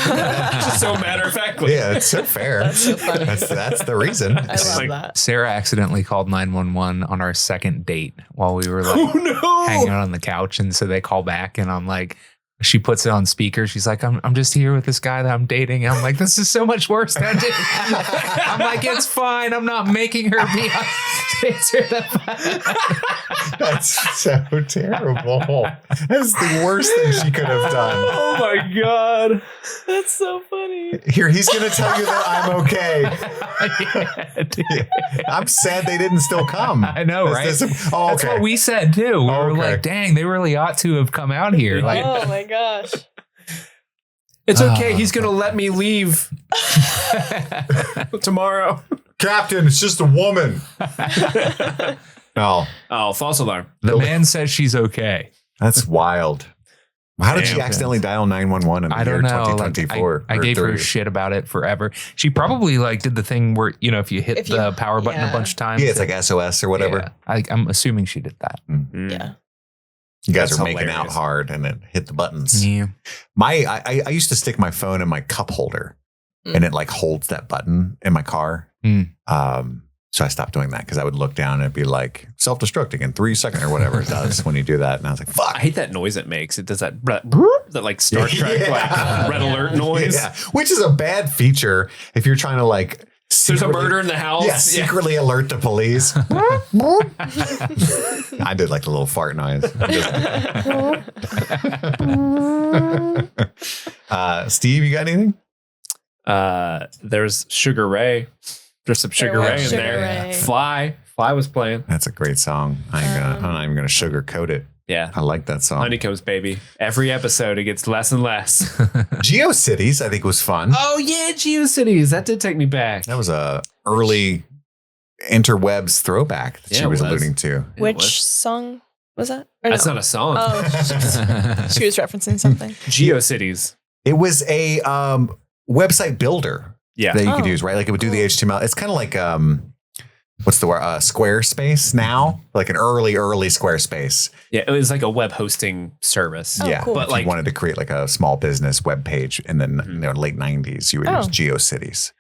Just so matter of factly. Yeah, it's so fair. That's so funny. That's the reason. I love that. Sarah accidentally called 911 on our second date while we were like hanging out on the couch. And so they call back and I'm like, she puts it on speaker. She's like, I'm just here with this guy that I'm dating. And I'm like, this is so much worse than I did. I'm like, it's fine. I'm not making her be answer the phone. That's so terrible. That's the worst thing she could have done. Oh my God. That's so funny. Here, he's going to tell you that I'm okay. I'm sad they didn't still come. I know, right? That's what we said too. We were like, dang, they really ought to have come out here. Like, oh my gosh. It's okay. He's going to let me leave tomorrow. Captain, it's just a woman. Oh, false alarm. The man says she's okay. That's wild. How did she accidentally dial 911 in the year 2024? I gave her shit about it forever. She probably like did the thing where, you know, if you hit the power button a bunch of times. Yeah, it's like SOS or whatever. Yeah. I'm assuming she did that. Mm-hmm. Yeah. You guys are making out hard and then hit the buttons. Yeah. I used to stick my phone in my cup holder and it like holds that button in my car. So I stopped doing that because I would look down and it'd be like self-destructing in 3 seconds or whatever it does when you do that. And I was like, fuck. I hate that noise it makes. It does that like Star Trek like red alert noise. Yeah. Which is a bad feature if you're trying to like there's a murder in the house. Yeah, secretly alert the police. I did like the little fart noise. Steve, you got anything? There's Sugar Ray. There's some Sugar Ray in there. Ray. Fly was playing. That's a great song. I'm not even gonna sugarcoat it. Yeah, I like that song. Honeycombs, baby. Every episode it gets less and less. GeoCities, I think, was fun. Oh yeah, GeoCities. That did take me back. That was a early interwebs throwback that she was alluding to. Which song was that? That's not a song. Oh, she was referencing something. GeoCities. It was a website builder. Yeah, that you could use, right? Like it would do the HTML. It's kind of like what's the word? Squarespace now, like an early Squarespace. Yeah, it was like a web hosting service. Yeah, cool. But like you wanted to create like a small business web page in the late 90s, you would use GeoCities.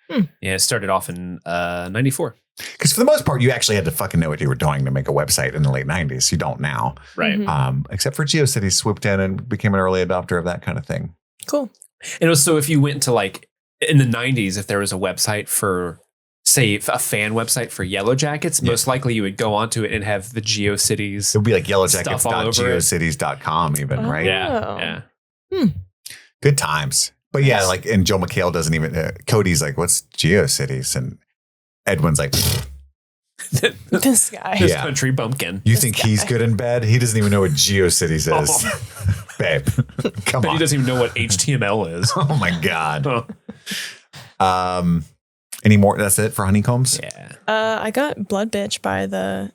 Yeah, it started off in 94. Because for the most part, you actually had to fucking know what you were doing to make a website in the late 90s. You don't now, right? Except for GeoCities swooped in and became an early adopter of that kind of thing. Cool. And it was so if you went to like in the 90s, if there was a website for, say, a fan website for Yellowjackets, most likely you would go onto it and have the GeoCities. It would be like yellowjackets.geocities.com even, right? Yeah. Good times. But yeah, like, and Joe McHale doesn't even, Cody's like, what's GeoCities? And Edwin's like, this guy. This country bumpkin. You think he's good in bed? He doesn't even know what GeoCities is. Babe, come on. He doesn't even know what HTML is. Oh my God. Any more? That's it for Honeycombs? Yeah. I got Blood Bitch by the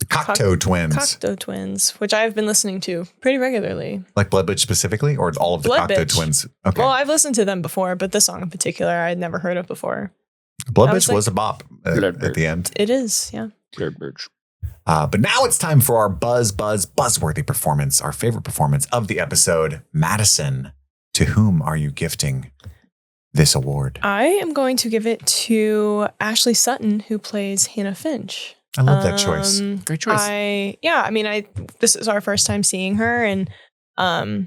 Cocteau Twins. Cocteau Twins, which I've been listening to pretty regularly. Like Blood Bitch specifically, or all of the Cocteau Twins? Okay. Well, I've listened to them before, but this song in particular, I'd never heard of before. Blood Bitch was a bop at the end. It is, yeah. Blood Bitch. But now it's time for our buzzworthy performance, our favorite performance of the episode. Madison, to whom are you gifting this award? I am going to give it to Ashley Sutton, who plays Hannah Finch. I love that choice. Great choice. This is our first time seeing her, and I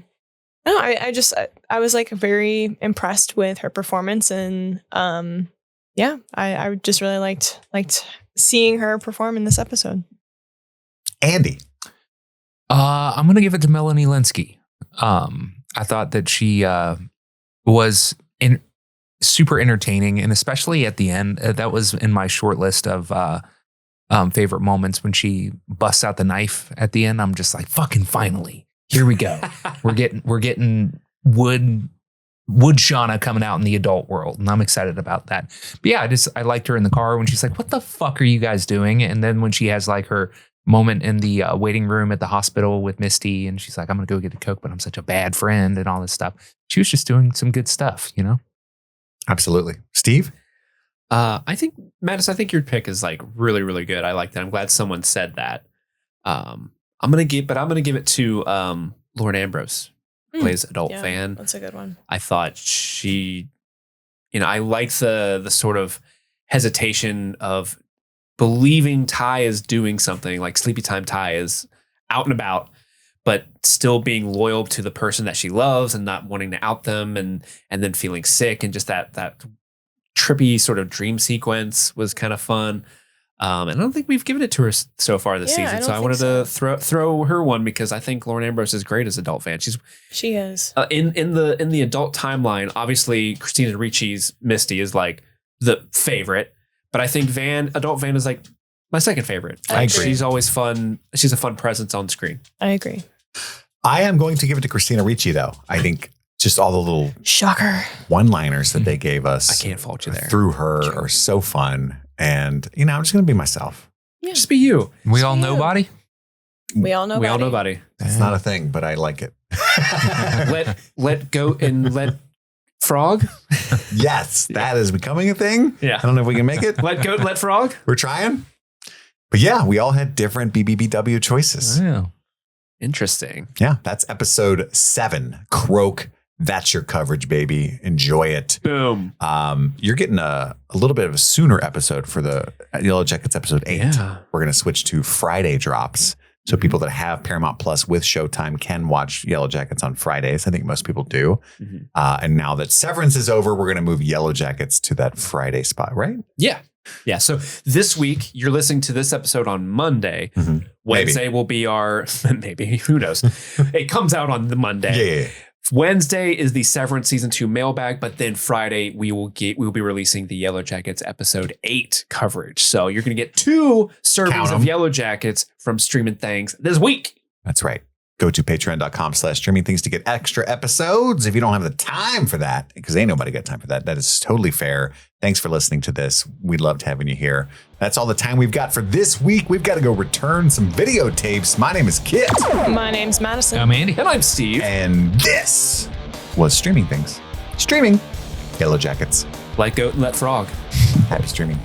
was like very impressed with her performance, and I just really liked seeing her perform in this episode. Andy. I'm going to give it to Melanie Linsky. I thought that she was super entertaining, and especially at the end, that was in my short list of favorite moments when she busts out the knife at the end. I'm just like, fucking finally, here we go. we're getting wood Shauna coming out in the adult world, and I'm excited about that. But yeah, I liked her in the car when she's like, what the fuck are you guys doing? And then when she has like her moment in the waiting room at the hospital with Misty, and she's like, I'm gonna go get a Coke, but I'm such a bad friend and all this stuff. She was just doing some good stuff, you know? Absolutely. Steve? I think, Madison, I think your pick is like really, really good. I like that. I'm glad someone said that. I'm gonna give it to Lauren Ambrose, plays adult fan. That's a good one. I thought she, I like the sort of hesitation of believing Ty is doing something, like Sleepy Time Ty is out and about, but still being loyal to the person that she loves and not wanting to out them, and then feeling sick, and just that trippy sort of dream sequence was kind of fun. And I don't think we've given it to her so far this season, so I wanted to throw her one because I think Lauren Ambrose is great as adult fan. She is in the adult timeline. Obviously, Christina Ricci's Misty is like the favorite, but I think adult Van is like my second favorite. I agree. She's always fun. She's a fun presence on screen. I agree. I am going to give it to Christina Ricci, though. I think just all the little shocker one-liners that they gave us. I can't fault you there. Through her are so fun. And, I'm just going to be myself. Yeah. Just be you. We all nobody? We all know. We all nobody. It's not a thing, but I like it. let goat and let frog. Yes, that is becoming a thing. Yeah. I don't know if we can make it. Let goat, let frog. We're trying. But yeah, we all had different BBBW choices. Yeah. Interesting. Yeah, that's episode 7. Croak. That's your coverage, baby. Enjoy it. Boom. You're getting a little bit of a sooner episode for the Yellowjackets episode 8. Yeah. We're going to switch to Friday drops. So people that have Paramount Plus with Showtime can watch Yellowjackets on Fridays. I think most people do. Mm-hmm. And now that Severance is over, we're going to move Yellowjackets to that Friday spot, right? Yeah. Yeah. So this week, you're listening to this episode on Monday. Mm-hmm. Wednesday will be our, maybe, who knows? It comes out on the Monday. Yeah. Wednesday is the Severance Season 2 mailbag, but then Friday we will be releasing the Yellowjackets episode 8 coverage. So you're going to get 2 servings of Yellowjackets from Streaming Things this week. That's right. Go to patreon.com/streaming things to get extra episodes if you don't have the time for that, because ain't nobody got time for that. That is totally fair. Thanks for listening to this. We loved having you here. That's all the time we've got for this week. We've got to go return some videotapes. My name is Kit. My name's Madison. I'm Andy. And I'm Steve. And this was Streaming Things. Streaming Yellowjackets. Let goat and let frog. Happy streaming.